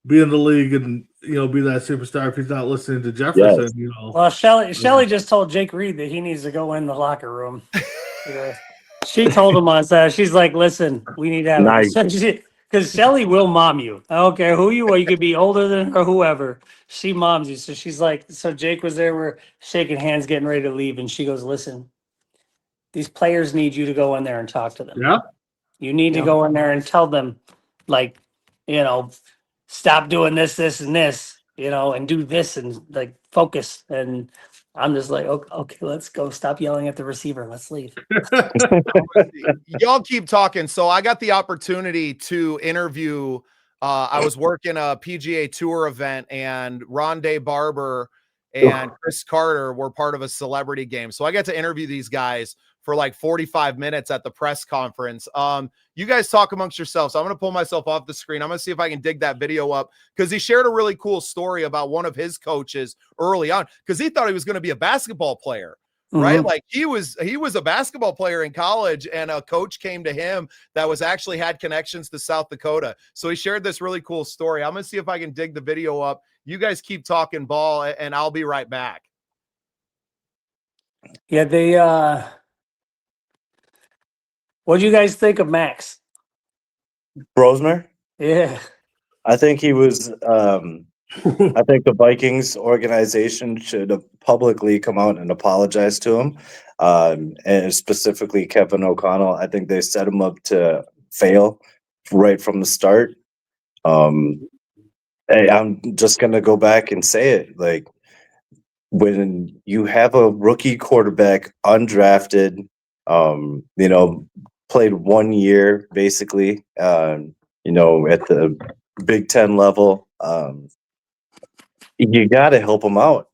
be in the league and be that superstar if he's not listening to Jefferson. Yes. Well, Shelly just told Jake Reed that he needs to go in the locker room. She told him on that. She's like, "Listen, we need to have Nice. because Shelly will mom you. I don't care who you are. You could be older than her, whoever. She moms you. So she's like, so Jake was there. We're shaking hands, getting ready to leave, and she goes, "Listen, these players need you to go in there and talk to them. Yeah. You need to go in there and tell them, like, stop doing this, and this, and do this and like focus." And I'm just like, okay, let's go. Stop yelling at the receiver. Let's leave. Y'all keep talking. So I got the opportunity to interview. I was working a PGA Tour event, and Rondé Barber and Chris Carter were part of a celebrity game. So I got to interview these guys for like 45 minutes at the press conference. You guys talk amongst yourselves. So I'm going to pull myself off the screen. I'm going to see if I can dig that video up because he shared a really cool story about one of his coaches early on because he thought he was going to be a basketball player. Right. Mm-hmm. Like he was a basketball player in college, and a coach came to him that was actually had connections to South Dakota. So he shared this really cool story. I'm going to see if I can dig the video up. You guys keep talking ball and I'll be right back. Yeah. What do you guys think of Max? Brosmer? Yeah. I think he was. I think the Vikings organization should publicly come out and apologize to him, and specifically Kevin O'Connell. I think they set him up to fail right from the start. Hey, I'm just gonna go back and say it. Like when you have a rookie quarterback, undrafted, played 1 year basically, at the Big Ten level. You got to help them out.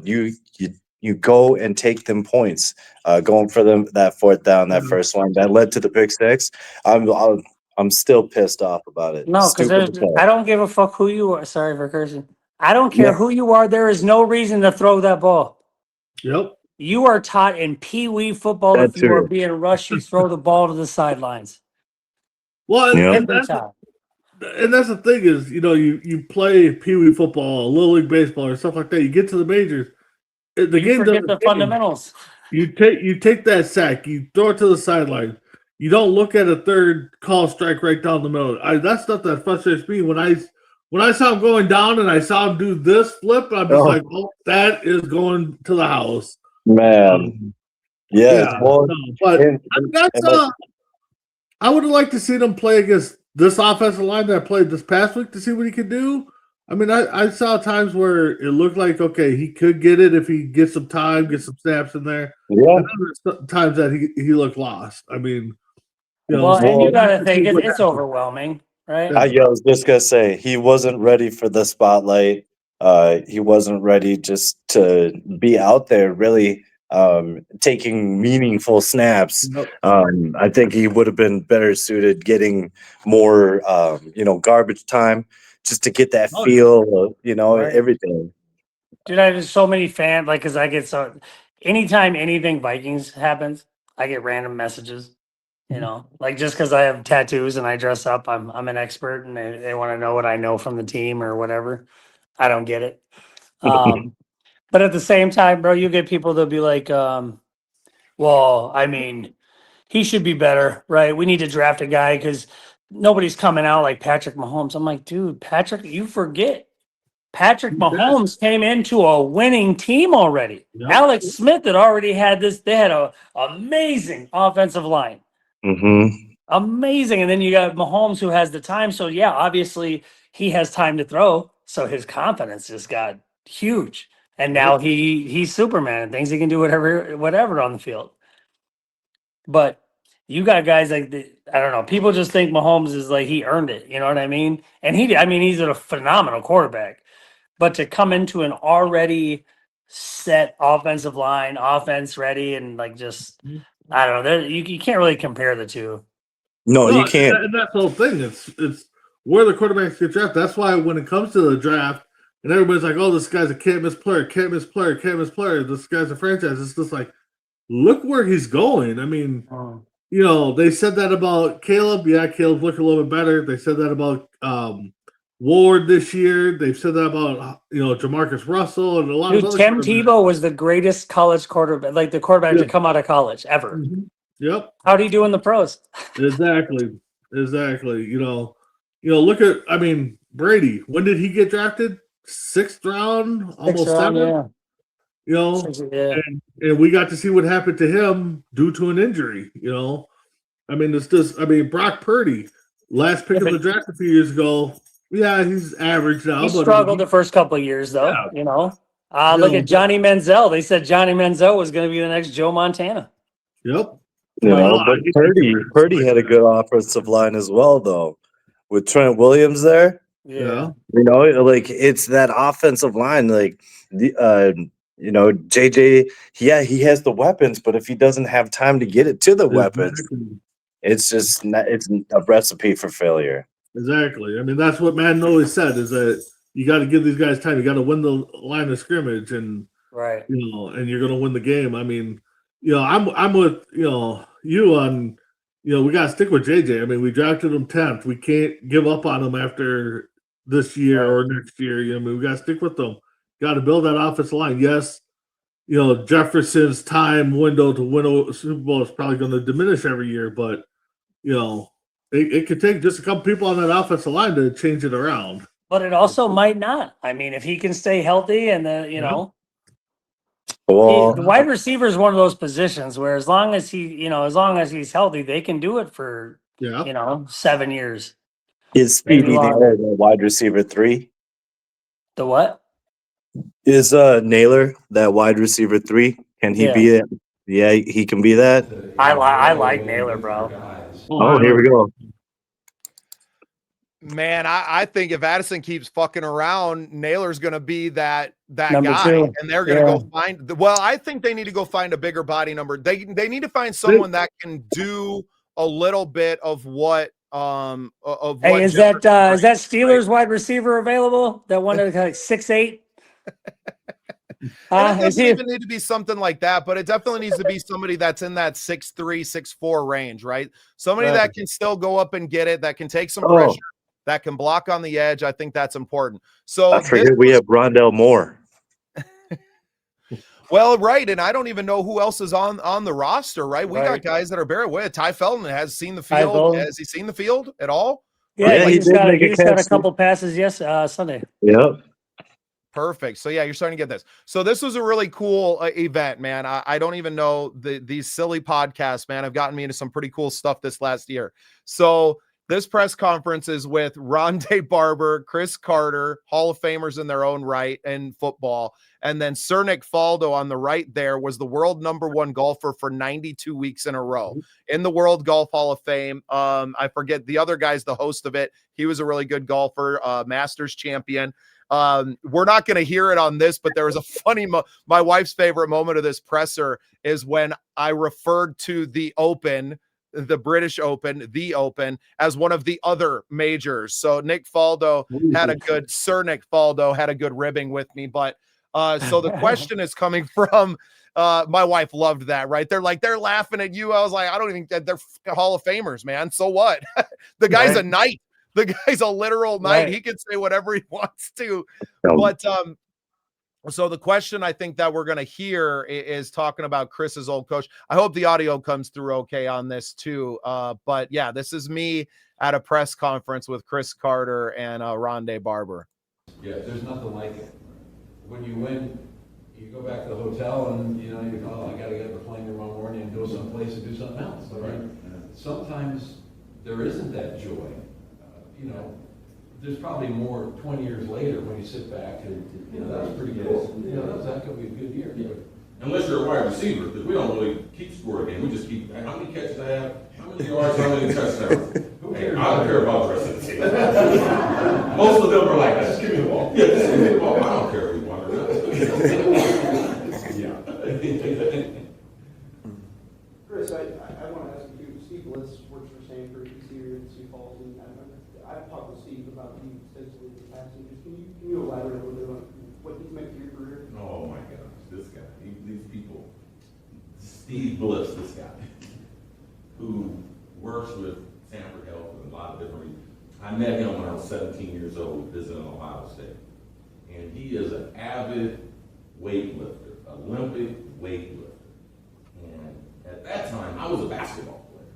You go and take them points, going for them that fourth down, that first one that led to the pick six. I'm still pissed off about it. No, because I don't give a fuck who you are. Sorry for cursing. I don't care who you are. There is no reason to throw that ball. Yep. You are taught in Pee-wee football That if you are too. being rushed, you throw the ball to the sidelines. Well, Yeah. and that's the thing is, you play Pee Wee football, Little League baseball, or stuff like that. You get to the majors, the game forget doesn't the change. fundamentals. You take that sack, you throw it to the sideline. You don't look at a third call strike right down the middle. That's stuff that frustrates me when I saw him going down and I saw him do this flip. I'm just like, oh, that is going to the house, man. Yeah. Well, but I would have liked to see them play against this offensive line that played this past week to see what he could do. I mean, I saw times where it looked like, okay, he could get it if he gets some time, get some snaps in there. Yeah. And then there's times that he looked lost. I mean, Well, and you got to think it's happens. overwhelming, right? Yeah. I was just gonna say he wasn't ready for the spotlight. He wasn't ready just to be out there really taking meaningful snaps. Nope. I think he would have been better suited getting more garbage time just to get that feel of, Right. everything. Dude, I have so many fans, like, because I get so, anytime anything Vikings happens, I get random messages, like just because I have tattoos and I dress up, I'm an expert and they want to know what I know from the team or whatever. I don't get it. But at the same time, bro, you get people that'll be like, well, I mean, he should be better, right? We need to draft a guy because nobody's coming out like Patrick Mahomes. I'm like, dude, Patrick, you forget. Patrick Mahomes came into a winning team already. Yep. Alex Smith had already had this. They had a amazing offensive line. Mm-hmm. Amazing. And then you got Mahomes who has the time. So, yeah, obviously he has time to throw. So his confidence just got huge. And now he's Superman and thinks he can do whatever on the field. But you got guys like, I don't know, people just think Mahomes is like, he earned it. You know what I mean? And he's a phenomenal quarterback. But to come into an already set offensive line, offense ready, and like just, I don't know, you can't really compare the two. No, you can't. And that's the whole thing. It's where the quarterbacks get drafted. That's why when it comes to the draft, and everybody's like, oh, this guy's a can't miss player. This guy's a franchise. It's just like, look where he's going. I mean, they said that about Caleb. Yeah, Caleb's looking a little bit better. They said that about Ward this year. They've said that about Jamarcus Russell and a lot of other. Tim Tebow was the greatest college quarterback, like the quarterback to come out of college ever. Mm-hmm. Yep. How'd he do in the pros? Exactly. Look at Brady. When did he get drafted? 6th round, almost 7th. Yeah. And we got to see what happened to him due to an injury. It's just Brock Purdy, last pick of the draft a few years ago. Yeah, he's average now. He struggled the first couple of years, though. Yeah. Look at Johnny Manziel. They said Johnny Manziel was going to be the next Joe Montana. Yep. But Purdy had a good offensive line as well, though, with Trent Williams there. Yeah. It's that offensive line. Like JJ. Yeah, he has the weapons, but if he doesn't have time to get it to the weapons, it's just it's a recipe for failure. Exactly. That's what Madden always said, is that you got to give these guys time. You got to win the line of scrimmage, and right. And you're going to win the game. I'm with you on. We got to stick with JJ. We drafted him 10th. We can't give up on him after this year or next year. We got to stick with them. Got to build that offensive line. Yes, Jefferson's time window to win a Super Bowl is probably going to diminish every year, but it could take just a couple people on that offensive line to change it around. But it also might not. If he can stay healthy and the wide receiver is one of those positions where as long as he's healthy, they can do it for 7 years. Is Speedy Naylor the wide receiver 3? The what? Is Naylor that wide receiver 3? Can he be it? Yeah, he can be that. I like Naylor, bro. Here we go. Man, I think if Addison keeps fucking around, Naylor's going to be that number guy, 2. and they're going to go find. Well, I think they need to go find a bigger body number. They need to find someone that can do a little bit of what. Hey, is that Steelers wide receiver available? That one that's like 6'8"? It doesn't even need to be something like that, but it definitely needs to be somebody that's in that 6'3", 6'4" range, right? Somebody that can still go up and get it, that can take some pressure, that can block on the edge. I think that's important. So I forget we have Rondell Moore. Well, right, and I don't even know who else is on the roster, right? We got guys that are buried with. Ty Felton has seen the field. Has he seen the field at all? Yeah, he just got a couple passes Sunday. Yep. Perfect. So yeah, you're starting to get this. So this was a really cool event, man. I don't even know these silly podcasts, man, have gotten me into some pretty cool stuff this last year. So this press conference is with Rondé Barber, Chris Carter, Hall of Famers in their own right in football. And then Sir Nick Faldo on the right there was the world #1 golfer for 92 weeks in a row in the World Golf Hall of Fame. I forget the other guy's the host of it. He was a really good golfer, Masters champion. We're not going to hear it on this, but there was a funny, my wife's favorite moment of this presser is when I referred to the Open, the British Open, the Open, as one of the other majors. So Nick Faldo had a good, Sir Nick Faldo had a good ribbing with me. But so the question is coming from, my wife loved that, right? They're laughing at you. I was like, I don't even think they're Hall of Famers, man. So what? The guy's a knight. The guy's a literal knight. Right. He can say whatever he wants to. But so the question I think that we're going to hear is talking about Chris's old coach. I hope the audio comes through okay on this too. But yeah, this is me at a press conference with Chris Carter and Rondé Barber. Yeah, there's nothing like it. When you win, you go back to the hotel and you call, I got to get the plane tomorrow morning and go someplace and do something else. Right? Sometimes there isn't that joy. There's probably more 20 years later when you sit back and, that was pretty good. That could be a good year. Yeah. Unless you're a wide receiver, because we don't really keep score again. We just keep, how many catches I have, how many yards, how many touchdowns. Who cares? I don't care about the rest of the team. Most of them are like, just give me the ball. Yeah, just give me the ball. I don't care if we won or not. Yeah. Chris, I want to ask you, Steve Bliss works for Sanford, he's here in Sioux Falls, and I've talked with Steve about you extensively in the past. Can you elaborate a little bit on what he's meant to your career? Oh my gosh, this guy, these people, Steve Bliss, this guy, who works with Sanford Health and a lot of different reasons. I met him when I was 17 years old visiting Ohio State. And he is an avid weightlifter, Olympic weightlifter. And at that time, I was a basketball player.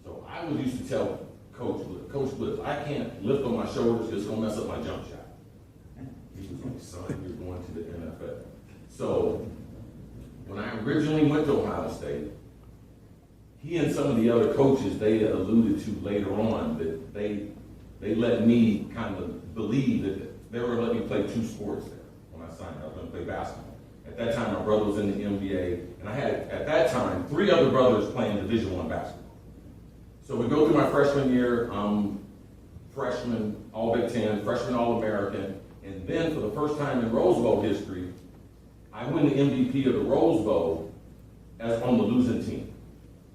So I was used to tell Coach Bliss, I can't lift on my shoulders, it's gonna mess up my jump shot. He was like, son, you're going to the NFL. So when I originally went to Ohio State, he and some of the other coaches, they alluded to later on that they let me kind of believe that they were gonna let me play 2 sports there when I signed up. I was gonna play basketball. At that time, my brother was in the NBA, and I had, at that time, 3 other brothers playing Division I basketball. So we go through my freshman year, freshman All Big Ten, freshman All-American, and then for the first time in Rose Bowl history, I win the MVP of the Rose Bowl as on the losing team.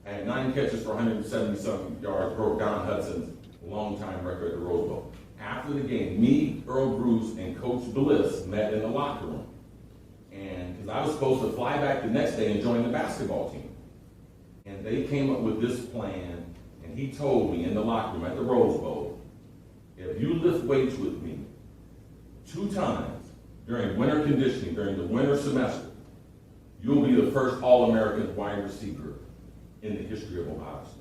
I had 9 catches for 170-something yards, broke Don Hudson's longtime record at the Rose Bowl. After the game, me, Earl Bruce, and Coach Bliss met in the locker room. And because I was supposed to fly back the next day and join the basketball team. And they came up with this plan. And he told me in the locker room at the Rose Bowl, if you lift weights with me 2 times during winter conditioning, during the winter semester, you'll be the first All-American wide receiver in the history of Ohio State.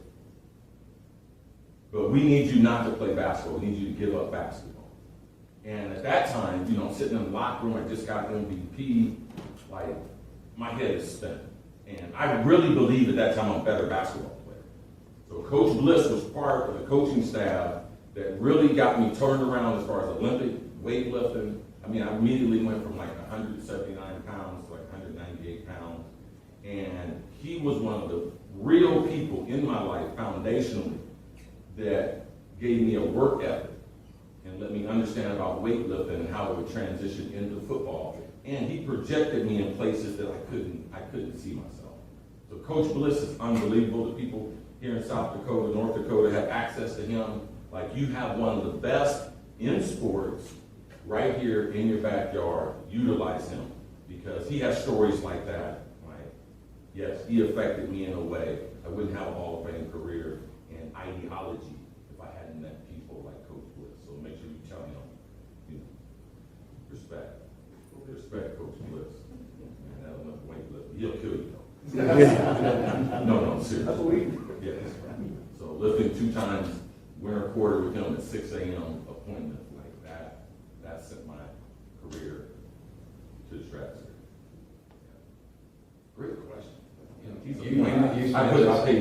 But we need you not to play basketball. We need you to give up basketball. And at that time, sitting in the locker room, I just got MVP, like, my head is spinning. And I really believed at that time I'm a better basketball player. So Coach Bliss was part of the coaching staff that really got me turned around as far as Olympic weightlifting. I mean, I immediately went from like 179 pounds to like 198 pounds. And he was one of the real people in my life, foundationally, that gave me a work ethic and let me understand about weightlifting and how it would transition into football. And he projected me in places that I couldn't see myself. So Coach Bliss is unbelievable. The people here in South Dakota, North Dakota have access to him. Like, you have one of the best in sports right here in your backyard. Utilize him because he has stories like that. Like, yes, he affected me in a way. I wouldn't have a Hall of Fame career and ideology if I hadn't met people like Coach Bliss. So make sure you tell him, respect Coach Bliss. Man, that'll never weightlifting. He'll kill you though. No, seriously. Yes. So lifting 2 times winter quarter with him at 6 a.m. appointment like that set my career the stratosphere. Great question. I've got a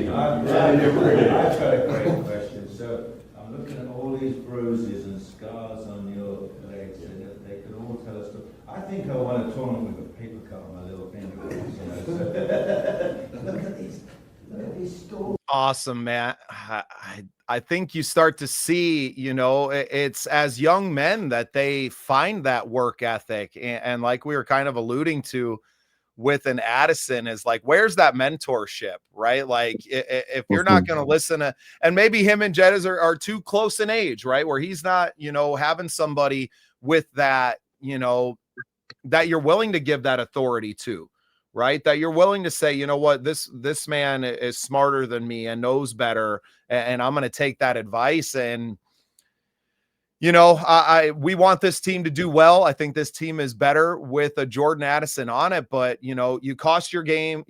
great question. So I'm looking at all these bruises and scars on your legs, and they can all tell us. I think I want a tournament with a paper cut on my little finger. Look at these. Look at these stories. Awesome, Matt. I think you start to see, it's as young men that they find that work ethic. And like we were kind of alluding to with an Addison is like, where's that mentorship, right? Like if you're not going to listen to, and maybe him and Jeddas are too close in age, right? Where he's not, having somebody with that, that you're willing to give that authority to, right? That you're willing to say, you know what, this man is smarter than me and knows better. And I'm going to take that advice. And, we want this team to do well. I think this team is better with a Jordan Addison on it, but you cost your team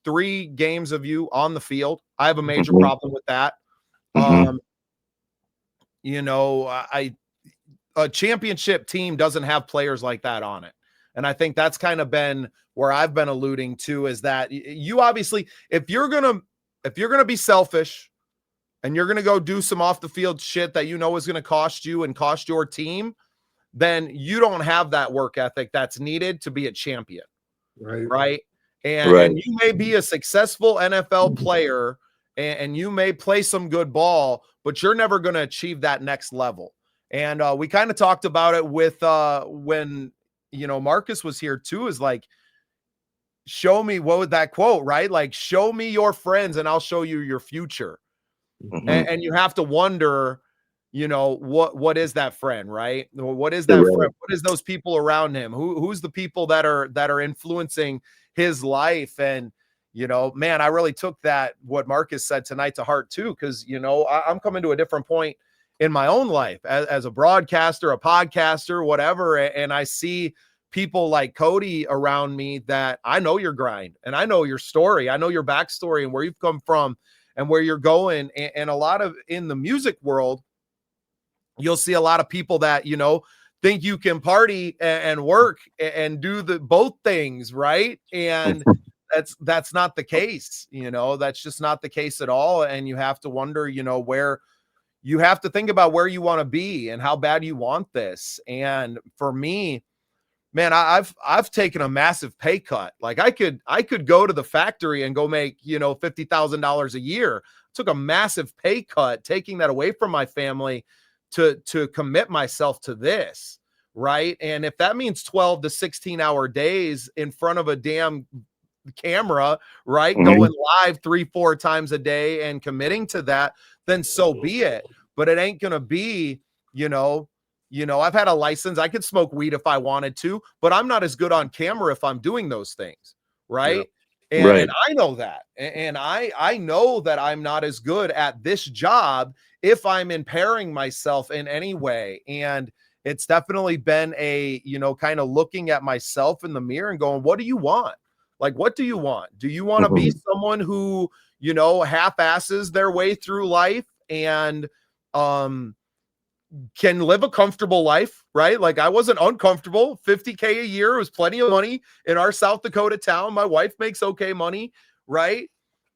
3 games of you on the field. I have a major problem with that. A championship team doesn't have players like that on it. And I think that's kind of been where I've been alluding to, is that you obviously, if you're going to be selfish and you're going to go do some off the field shit that is going to cost you and cost your team, then you don't have that work ethic that's needed to be a champion. Right. And you may be a successful NFL player and you may play some good ball, but you're never going to achieve that next level. And we kind of talked about it with when, Marcus was here too, is like, show me, what was that quote, right? Like, show me your friends and I'll show you your future. And you have to wonder, what is that friend, right? What is that friend? What is those people around him? Who's the people that are influencing his life? And, man, I really took what Marcus said tonight to heart too. Cause I'm coming to a different point in my own life as a broadcaster, a podcaster, whatever. And I see people like Cody around me that I know your grind and I know your story. I know your backstory and where you've come from and where you're going. And a lot of in the music world, you'll see a lot of people that, think you can party and work and do both things. Right. And that's not the case. That's just not the case at all. And you have to wonder, where you have to think about where you want to be and how bad you want this. And for me, man, I've taken a massive pay cut. Like I could go to the factory and go make, $50,000 a year. Took a massive pay cut, taking that away from my family to commit myself to this. Right. And if that means 12 to 16-hour days in front of a damn camera, right, going live 3-4 times a day and committing to that, then so be it. But it ain't gonna be, I've had a license. I could smoke weed if I wanted to, but I'm not as good on camera if I'm doing those things. Right. Yeah. And I know that. And I know that I'm not as good at this job if I'm impairing myself in any way. And it's definitely been a, kind of looking at myself in the mirror and going, what do you want? Like, what do you want? Do you want to be someone who, half-asses their way through life and can live a comfortable life, right? Like I wasn't uncomfortable. $50K a year was plenty of money in our South Dakota town. My wife makes okay money, right?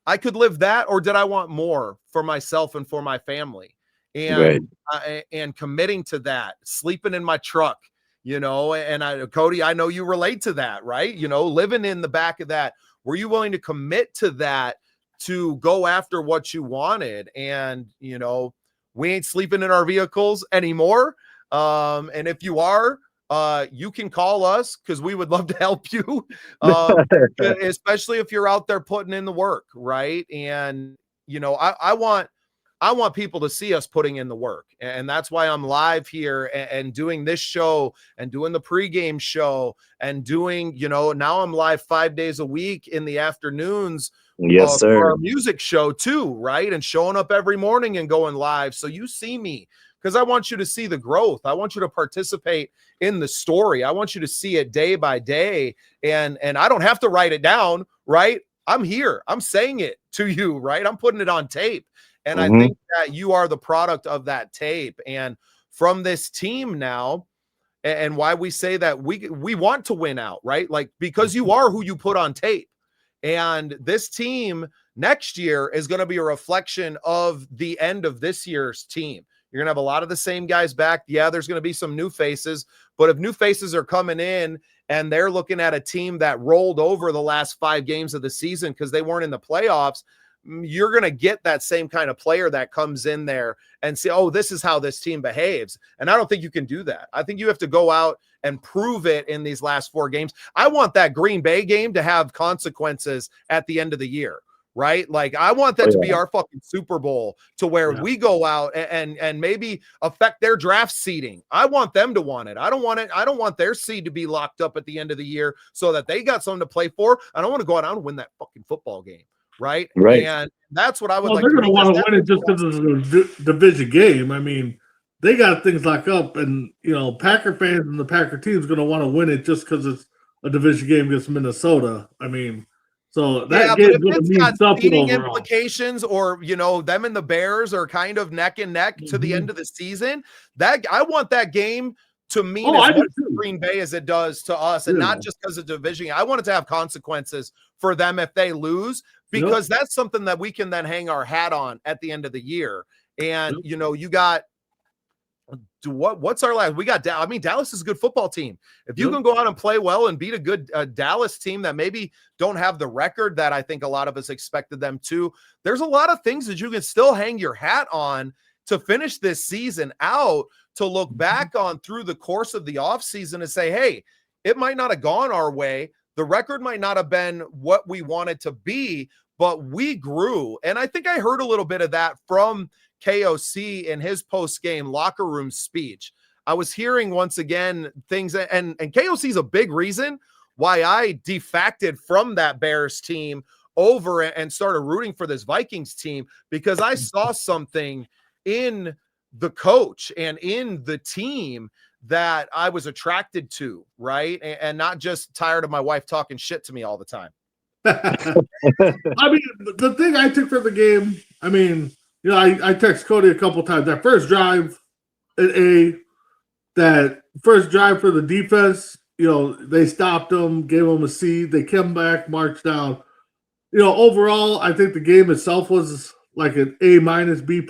I could live that, or did I want more for myself and for my family? And and committing to that, sleeping in my truck, and Cody, I know you relate to that, right? Living in the back of that. Were you willing to commit to that to go after what you wanted? And, we ain't sleeping in our vehicles anymore. And if you are, you can call us because we would love to help you, especially if you're out there putting in the work, right? And, I want people to see us putting in the work. And that's why I'm live here and doing this show and doing the pregame show and doing, now I'm live 5 days a week in the afternoons. Yes, sir. For our music show too, right? And showing up every morning and going live. So you see me because I want you to see the growth. I want you to participate in the story. I want you to see it day by day. And I don't have to write it down, right? I'm here. I'm saying it to you, right? I'm putting it on tape. And I think that you are the product of that tape. And from this team now, and why we say that we want to win out, right? Like, because you are who you put on tape. And this team next year is going to be a reflection of the end of this year's team. You're going to have a lot of the same guys back. Yeah, there's going to be some new faces, but if new faces are coming in and they're looking at a team that rolled over the last 5 games of the season because they weren't in the playoffs, you're going to get that same kind of player that comes in there and say, oh, this is how this team behaves. And I don't think you can do that. I think you have to go out and prove it in these last 4 games. I want that Green Bay game to have consequences at the end of the year, right? Like, I want that to be our fucking Super Bowl, to where we go out and maybe affect their draft seeding. I want them to want it. I don't want their seed to be locked up at the end of the year so that they got something to play for. I don't want to go out and win that fucking football game. Right. And that's what I would like. They're going to want to win it just because of the division game. I mean, they got things locked up, and, you know, Packer fans and the Packer team's going to want to win it just because it's a division game against Minnesota. I mean, so that game's going to mean something overall. Implications, or, you know, them and the Bears are kind of neck and neck to the end of the season. That I want that game to mean as much to Green Bay as it does to us, and not just because of division. I want it to have consequences for them if they lose, because that's something that we can then hang our hat on at the end of the year. And, you know, you got what's our last? We got I mean, Dallas is a good football team. If you can go out and play well and beat a good Dallas team that maybe don't have the record that I think a lot of us expected them to, there's a lot of things that you can still hang your hat on to finish this season out, to look back on through the course of the offseason and say, hey, it might not have gone our way. The record might not have been what we wanted to be, but we grew. And I think I heard a little bit of that from KOC in his post-game locker room speech. I was hearing once again things, and KOC is a big reason why I defected from that Bears team over and started rooting for this Vikings team, because I saw something in the coach and in the team that I was attracted to, right? And not just tired of my wife talking shit to me all the time. I mean, the thing I took from the game, I mean, you know, I text Cody a couple times. That first drive, that first drive for the defense, you know, they stopped them, gave them a C. They came back, marched down. You know, overall, I think the game itself was like an A-, B+.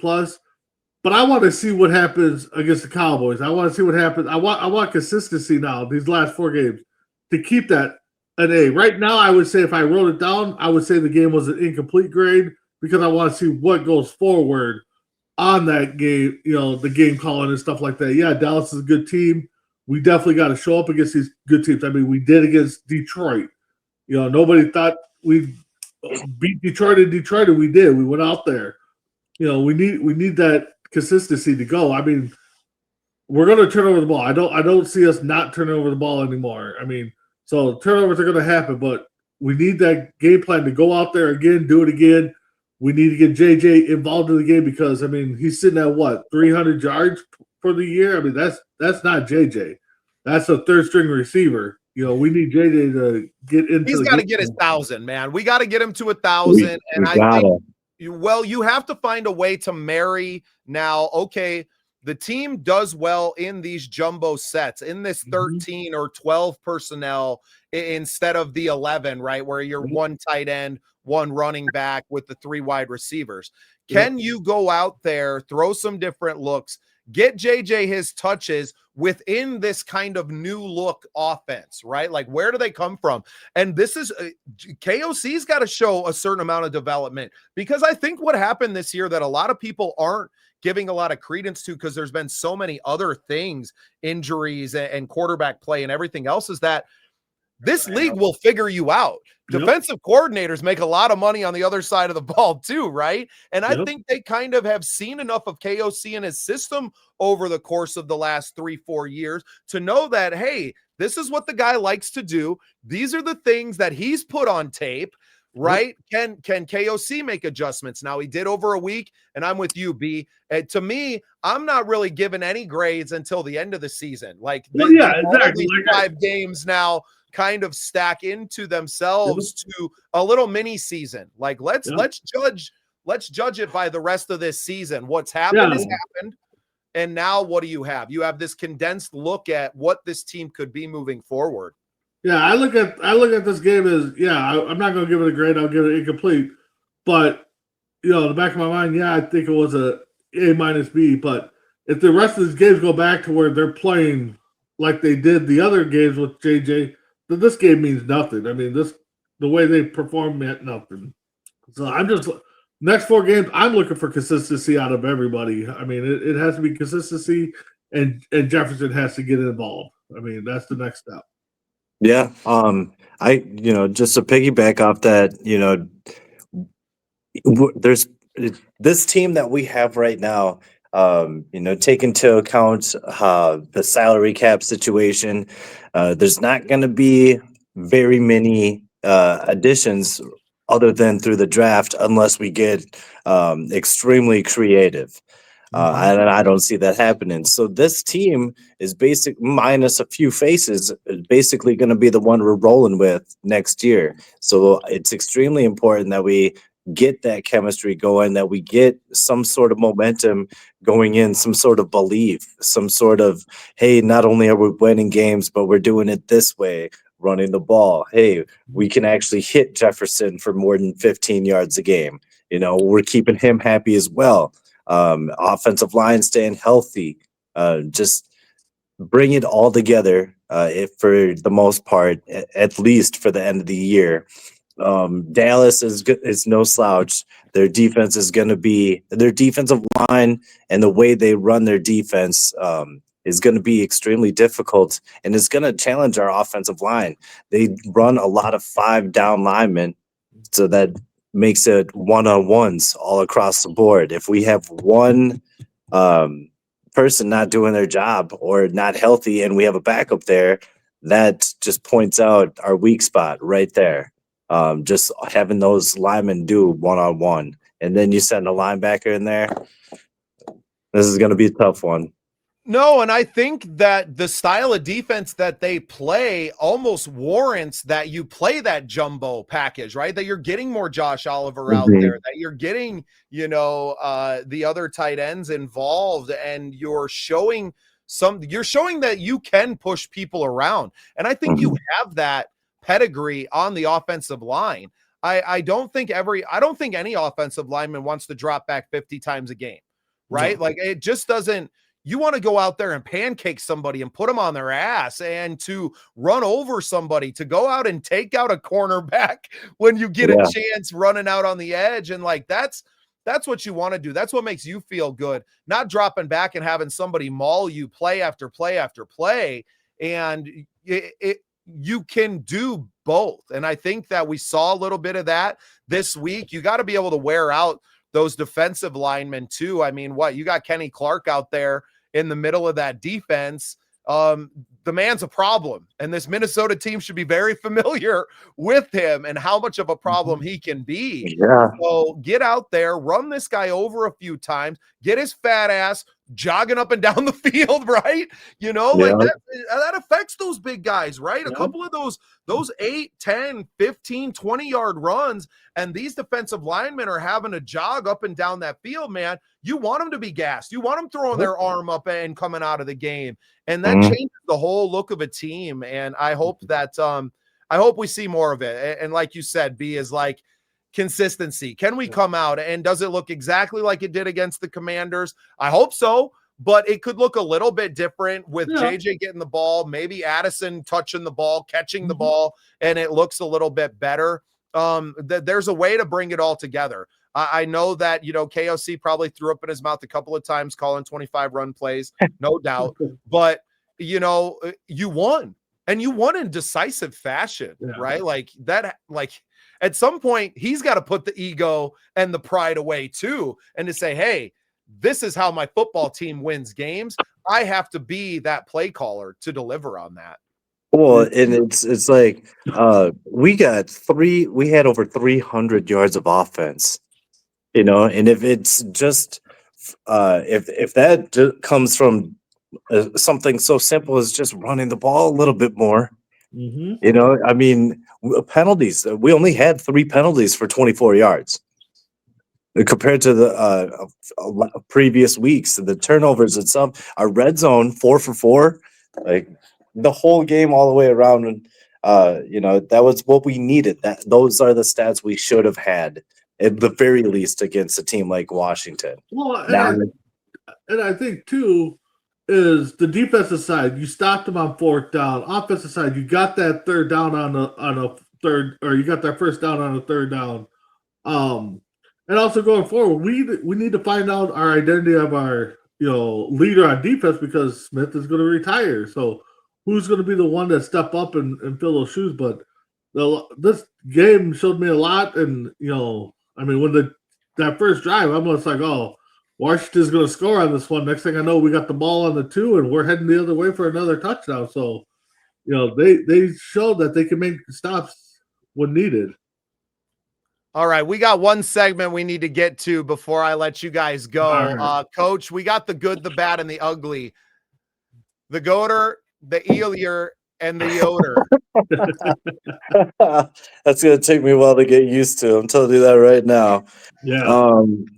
But I want to see what happens against the Cowboys. I want to see what happens. I want consistency now, these last 4 games, to keep that an A. Right now, I would say if I wrote it down, I would say the game was an incomplete grade, because I want to see what goes forward on that game, you know, the game calling and stuff like that. Yeah, Dallas is a good team. We definitely got to show up against these good teams. I mean, we did against Detroit. You know, nobody thought we'd beat Detroit in Detroit, and we did. We went out there. You know, we need that consistency to go. I mean, we're going to turn over the ball. I don't see us not turning over the ball anymore. I mean, so turnovers are going to happen, but we need that game plan to go out there again, do it again. We need to get JJ involved in the game, because, I mean, he's sitting at what, 300 yards for the year? I mean, that's not JJ. That's a third-string receiver. You know, we need JJ to get into. He's got to get his 1,000, man. We got to get him to 1,000, and I think. Well, you have to find a way to marry now. Okay, the team does well in these jumbo sets, in this 13 or 12 personnel instead of the 11, right? Where you're one tight end, one running back with the 3 wide receivers. Can you go out there, throw some different looks, get JJ his touches within this kind of new look offense, right? Like, where do they come from? And this is KOC's got to show a certain amount of development, because I think what happened this year that a lot of people aren't giving a lot of credence to, because there's been so many other things, injuries and quarterback play and everything else, is that this league will figure you out. Defensive coordinators make a lot of money on the other side of the ball too, right? And I think they kind of have seen enough of KOC and his system over the course of the last 3-4 years to know that, hey, this is what the guy likes to do. These are the things that he's put on tape, right? Can KOC make adjustments? Now, he did over a week, and I'm with you, B. To me, I'm not really giving any grades until the end of the season. Like, exactly. 5 games now kind of stack into themselves to a little mini season. Like, let's judge it by the rest of this season. What's happened has happened. And now what do you have? You have this condensed look at what this team could be moving forward. Yeah, I look at this game as, I'm not going to give it a grade. I'll give it incomplete. But, in the back of my mind, I think it was a A-B. But if the rest of these games go back to where they're playing like they did the other games with JJ, then this game means nothing. I mean, the way they perform meant nothing. So I'm just next 4 games, I'm looking for consistency out of everybody. I mean, it has to be consistency, and Jefferson has to get involved. I mean, that's the next step. Yeah. Just to piggyback off that, there's this team that we have right now, take into account the salary cap situation. There's not going to be very many additions other than through the draft unless we get extremely creative. And I don't see that happening. So this team is minus a few faces, is basically going to be the one we're rolling with next year. So it's extremely important that we get that chemistry going, that we get some sort of momentum going in, some sort of belief, some sort of, hey, not only are we winning games, but we're doing it this way, running the ball. Hey, we can actually hit Jefferson for more than 15 yards a game. We're keeping him happy as well. Offensive line staying healthy, just bring it all together for the most part, at least for the end of the year. Dallas is no slouch. Their defense is going to be their defensive line, and the way they run their defense is going to be extremely difficult, and it's going to challenge our offensive line. They run a lot of 5 down linemen, so that makes it one-on-ones all across the board. If we have one person not doing their job or not healthy and we have a backup there, that just points out our weak spot right there. Just having those linemen do one-on-one. And then you send a linebacker in there. This is going to be a tough one. No, and I think that the style of defense that they play almost warrants that you play that jumbo package, right? That you're getting more Josh Oliver out there, that you're getting, the other tight ends involved, and you're showing that you can push people around. And I think you have that pedigree on the offensive line. I don't think any offensive lineman wants to drop back 50 times a game, right? No. Like, it just doesn't. You want to go out there and pancake somebody and put them on their ass, and to run over somebody, to go out and take out a cornerback when you get a chance running out on the edge. And like, that's what you want to do. That's what makes you feel good, not dropping back and having somebody maul you play after play after play. And you can do both. And I think that we saw a little bit of that this week. You got to be able to wear out those defensive linemen too. I mean, you got Kenny Clark out there in the middle of that defense. The man's a problem, and this Minnesota team should be very familiar with him and how much of a problem he can be. Yeah. So get out there, run this guy over a few times, get his fat ass jogging up and down the field, right? Like that affects those big guys, right? A couple of those 8, 10, 15, 20-yard runs, and these defensive linemen are having to jog up and down that field, man. You want them to be gassed. You want them throwing their arm up and coming out of the game. And that changes the whole look of a team. And I hope that I hope we see more of it. And like you said, B is like consistency. Can we come out, and does it look exactly like it did against the Commanders? I hope so, but it could look a little bit different with JJ getting the ball, maybe Addison touching the ball, catching the ball, and it looks a little bit better. There's a way to bring it all together. I know that, KOC probably threw up in his mouth a couple of times calling 25 run plays, no doubt, but you won, and you won in decisive fashion, right? Like that, at some point he's got to put the ego and the pride away too, and to say, hey, this is how my football team wins games. I have to be that play caller to deliver on that. Well, and it's like we had over 300 yards of offense, and if it's just if that comes from something so simple as just running the ball a little bit more, I mean, penalties. We only had 3 penalties for 24 yards. compared to the previous weeks. The turnovers itself, our red zone 4 for 4, like the whole game all the way around. And that was what we needed. Those are the stats we should have had at the very least against a team like Washington. Well, Now, and I think too is the defensive side. You stopped them on 4th down. Offensive side, you got that 3rd down on a third, or you got that 1st down on a 3rd down. And also going forward, we need to find out our identity of our leader on defense, because Smith is going to retire. So who's going to be the one that step up and fill those shoes? But this game showed me a lot, and when that first drive, I'm almost like, oh, Washington's going to score on this one. Next thing I know, we got the ball on the 2, and we're heading the other way for another touchdown. So they showed that they can make stops when needed. All right, we got one segment we need to get to before I let you guys go. Right. Coach, we got the good, the bad, and the ugly. The goater, the eelier, and the yoder. that's going to take me a while to get used to. I'm telling you that right now. Yeah.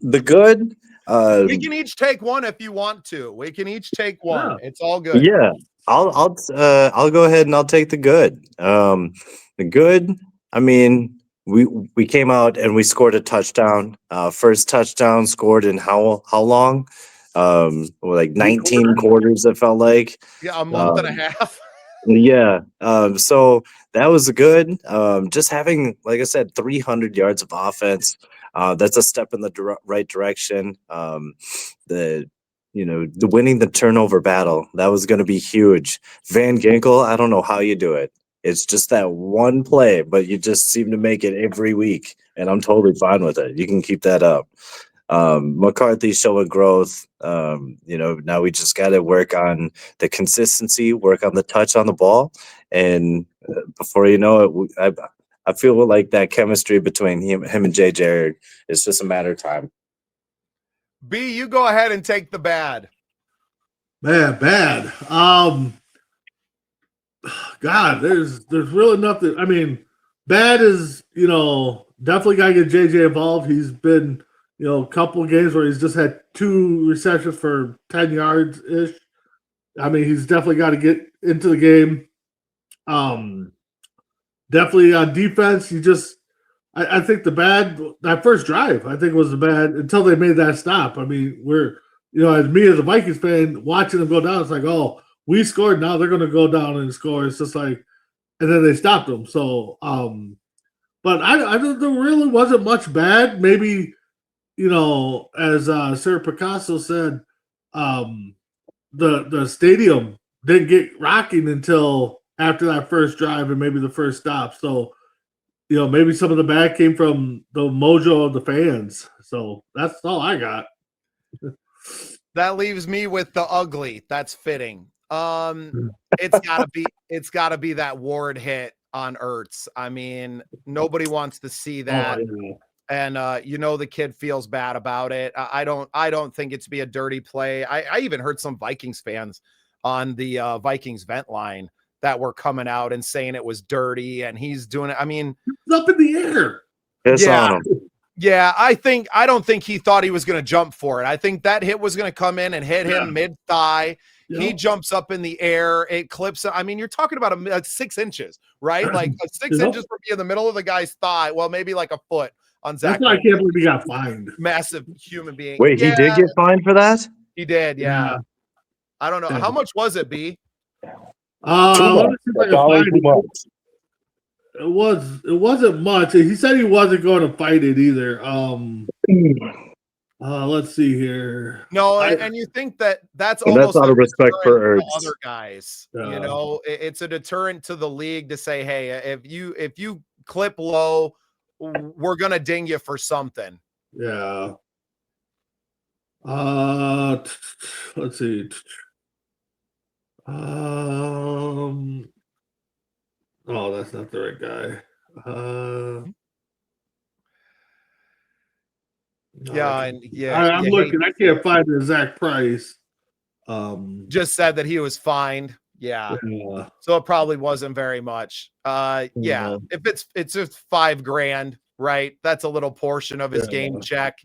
The good. We can each take one if you want to. We can each take one. Yeah. It's all good. Yeah, I'll go ahead and I'll take the good. The good. I mean, we came out and we scored a touchdown. First touchdown scored in how long? Like 19 quarters. It felt like. Yeah, a month and a half. Yeah. So that was good. Just having, like I said, 300 yards of offense. That's a step in the right direction. The winning the turnover battle, that was going to be huge. Van Ginkel, I don't know how you do it. It's just that one play, but you just seem to make it every week, and I'm totally fine with it. You can keep that up. McCarthy showing growth. Now we just got to work on the consistency, work on the touch on the ball, and before you know it, I feel like that chemistry between him and JJ is just a matter of time. B, you go ahead and take the bad. Man, bad. God, there's really nothing. I mean, bad is, definitely got to get JJ involved. He's been, a couple of games where he's just had 2 receptions for 10 yards ish. I mean, he's definitely got to get into the game. Definitely on defense, I think that first drive, I think was the bad until they made that stop. I mean, as me as a Vikings fan, watching them go down, it's like, oh, we scored, now they're going to go down and score. It's just like, and then they stopped them. So, but I don't, there really wasn't much bad. Maybe, as Sir Picasso said, the stadium didn't get rocking until after that first drive and maybe the first stop. So, maybe some of the bad came from the mojo of the fans. So that's all I got. That leaves me with the ugly. That's fitting. It's gotta be that Ward hit on Ertz. I mean, nobody wants to see that. Oh, yeah. And the kid feels bad about it. I don't think it's be a dirty play. I even heard some Vikings fans on the Vikings vent line that were coming out and saying it was dirty and he's doing it. I mean, it's up in the air. It's on him. Yeah, I don't think he thought he was going to jump for it. I think that hit was going to come in and hit him mid-thigh. Yep. He jumps up in the air. It clips. I mean, you're talking about 6 inches, right? Like 6 inches from in the middle of the guy's thigh. Well, maybe like a foot on Zach. That's why I can't believe he got fined. Massive human being. Wait, he did get fined for that? He did, yeah. I don't know. How much was it, B? It wasn't much. He said he wasn't going to fight it either. Let's see here. No, and you think that's almost out of respect for Ertz. Other guys. It's a deterrent to the league to say, hey, if you clip low, we're gonna ding you for something. Yeah. Let's see. Oh, that's not the right guy. I'm looking. I can't find the exact price. Just said that he was fined. Yeah. So it probably wasn't very much. If it's just $5,000, right? That's a little portion of his game check.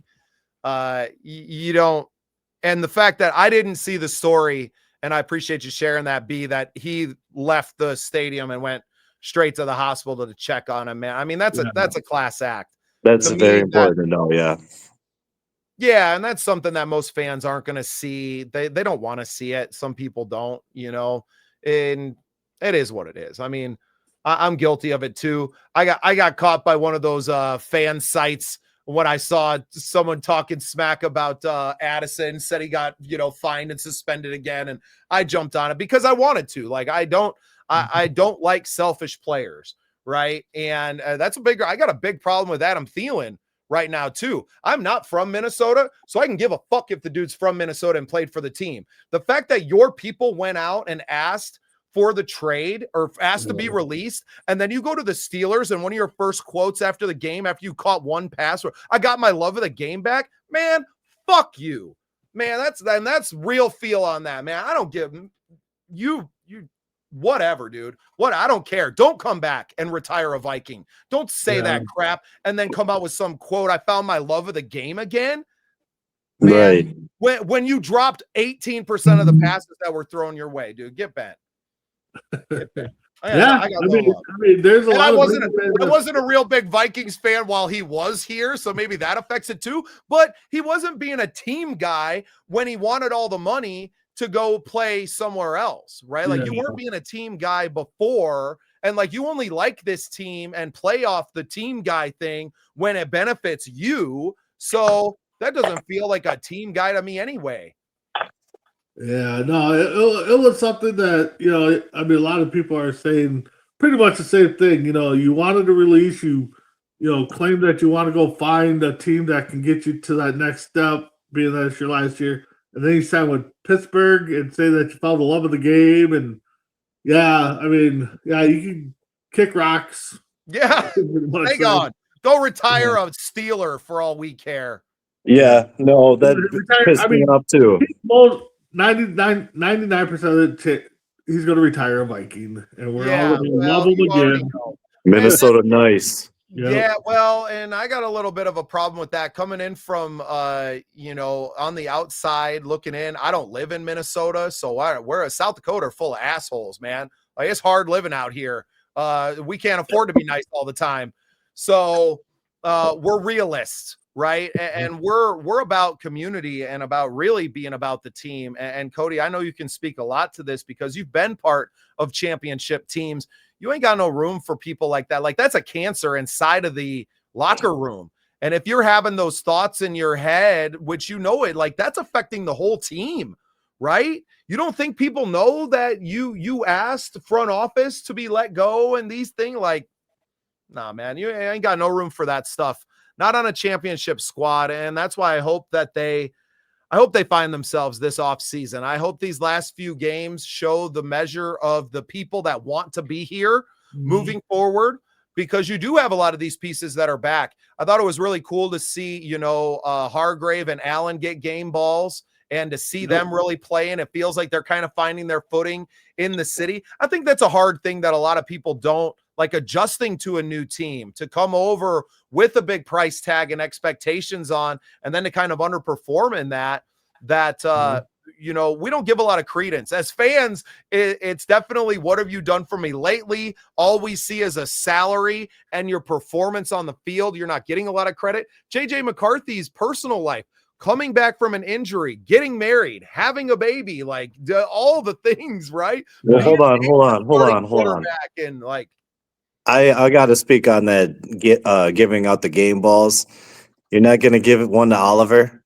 you don't. And the fact that I didn't see the story, and I appreciate you sharing that, B, that he left the stadium and went straight to the hospital to check on him, man. I mean, that's a class act. That's To very me, important to know. Yeah. Yeah, and that's something that most fans aren't going to see. They don't want to see it. Some people don't, and it is what it is. I mean, I'm guilty of it too. I got caught by one of those fan sites when I saw someone talking smack about Addison, said he got, fined and suspended again, and I jumped on it because I wanted to. Like, I don't like selfish players, right? And I got a big problem with Adam Thielen right now too. I'm not from Minnesota, so I can give a fuck if the dude's from Minnesota and played for the team. The fact that your people went out and asked for the trade or asked to be released, and then you go to the Steelers and one of your first quotes after the game, after you caught one pass, or I got my love of the game back, man, fuck you, man. That's real feel on that, man. I don't give you whatever, dude. I don't care. Don't come back and retire a Viking. Don't say that crap and then come out with some quote. I found my love of the game again. Man, Right. When you dropped 18% of the passes that were thrown your way, dude, get bent. I mean, there's a lot I wasn't a real big Vikings fan while he was here, so maybe that affects it too. But he wasn't being a team guy when he wanted all the money to go play somewhere else, right? Like, you weren't being a team guy before, and like, you only like this team and play off the team guy thing when it benefits you. So that doesn't feel like a team guy to me anyway. Yeah, no, it was something that, I mean, a lot of people are saying pretty much the same thing. You wanted to release, you claim that you want to go find a team that can get you to that next step, being that it's your last year. And then you sign with Pittsburgh and say that you found the love of the game. And you can kick rocks. Yeah, hang on. Go retire a Steeler for all we care. Yeah, no, that pissed me off too. 99% of the he's going to retire a Viking, and we're all going to love him again. Minnesota, nice. Yep. Yeah, well, and I got a little bit of a problem with that coming in from, on the outside looking in. I don't live in Minnesota, so we're South Dakota are full of assholes, man. Like, it's hard living out here. We can't afford to be nice all the time. So we're realists, right? And we're about community and about really being about the team. And Cody, I know you can speak a lot to this because you've been part of championship teams. You ain't got no room for people like that. Like, that's a cancer inside of the locker room. And if you're having those thoughts in your head, which like, that's affecting the whole team, right? You don't think people know that you asked front office to be let go and these things? Like, nah, man, you ain't got no room for that stuff. Not on a championship squad. And that's why I hope they find themselves this offseason. I hope these last few games show the measure of the people that want to be here moving forward, because you do have a lot of these pieces that are back. I thought it was really cool to see, Hargrave and Allen get game balls and to see them really playing. It feels like they're kind of finding their footing in the city. I think that's a hard thing that a lot of people don't like, adjusting to a new team, to come over with a big price tag and expectations on, and then to kind of underperform in that we don't give a lot of credence as fans. It's definitely, what have you done for me lately? All we see is a salary and your performance on the field. You're not getting a lot of credit. JJ McCarthy's personal life, coming back from an injury, getting married, having a baby, like all the things, right? Well, hold on. And like, I got to speak on that, giving out the game balls. You're not going to give one to Oliver?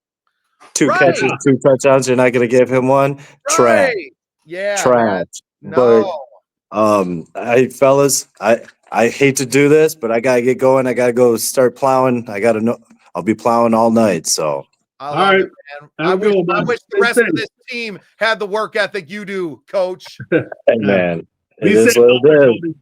Two catches, 2 touchdowns. You're not going to give him one? Right. Trash. Yeah. Trash. No. But, fellas, I hate to do this, but I got to get going. I got to go start plowing. I'll be plowing all night, so. I love it, man. I wish the rest of this team had the work ethic you do, Coach. Hey, man. It is what it is.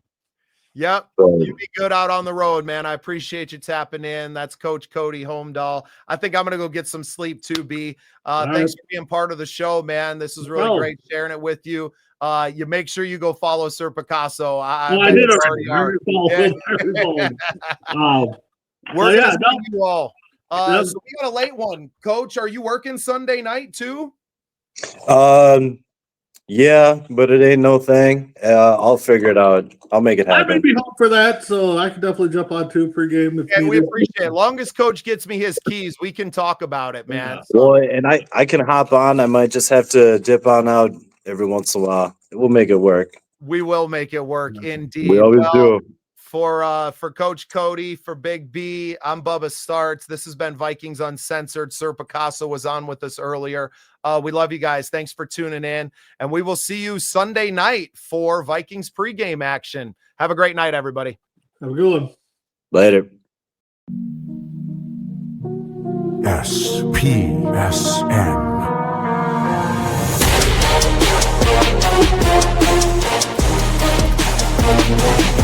Yep. You be good out on the road, man. I appreciate you tapping in. That's Coach Cody Holmdahl. I think I'm going to go get some sleep too, B. Thanks for being part of the show, man. This is really great sharing it with you. You make sure you go follow Sir Picasso. I did already. We're going to see you all. So we got a late one. Coach, are you working Sunday night too? Yeah, but it ain't no thing. I'll figure it out. I'll make it I may happen. be home for that, so I can definitely jump on to pregame if And we needed. appreciate it. Long as Coach gets me his keys, we can talk about it, man. Yeah. So, Well, and I can hop on. I might just have to dip on out every once in a while. We'll make it work. we will make it work, indeed. We always do. For Coach Cody, for Big B, I'm Bubba Startz. This has been Vikings Uncensored. Sir Picasso was on with us earlier. We love you guys. Thanks for tuning in. And we will see you Sunday night for Vikings pregame action. Have a great night, everybody. Have a good one. Later. SPSN.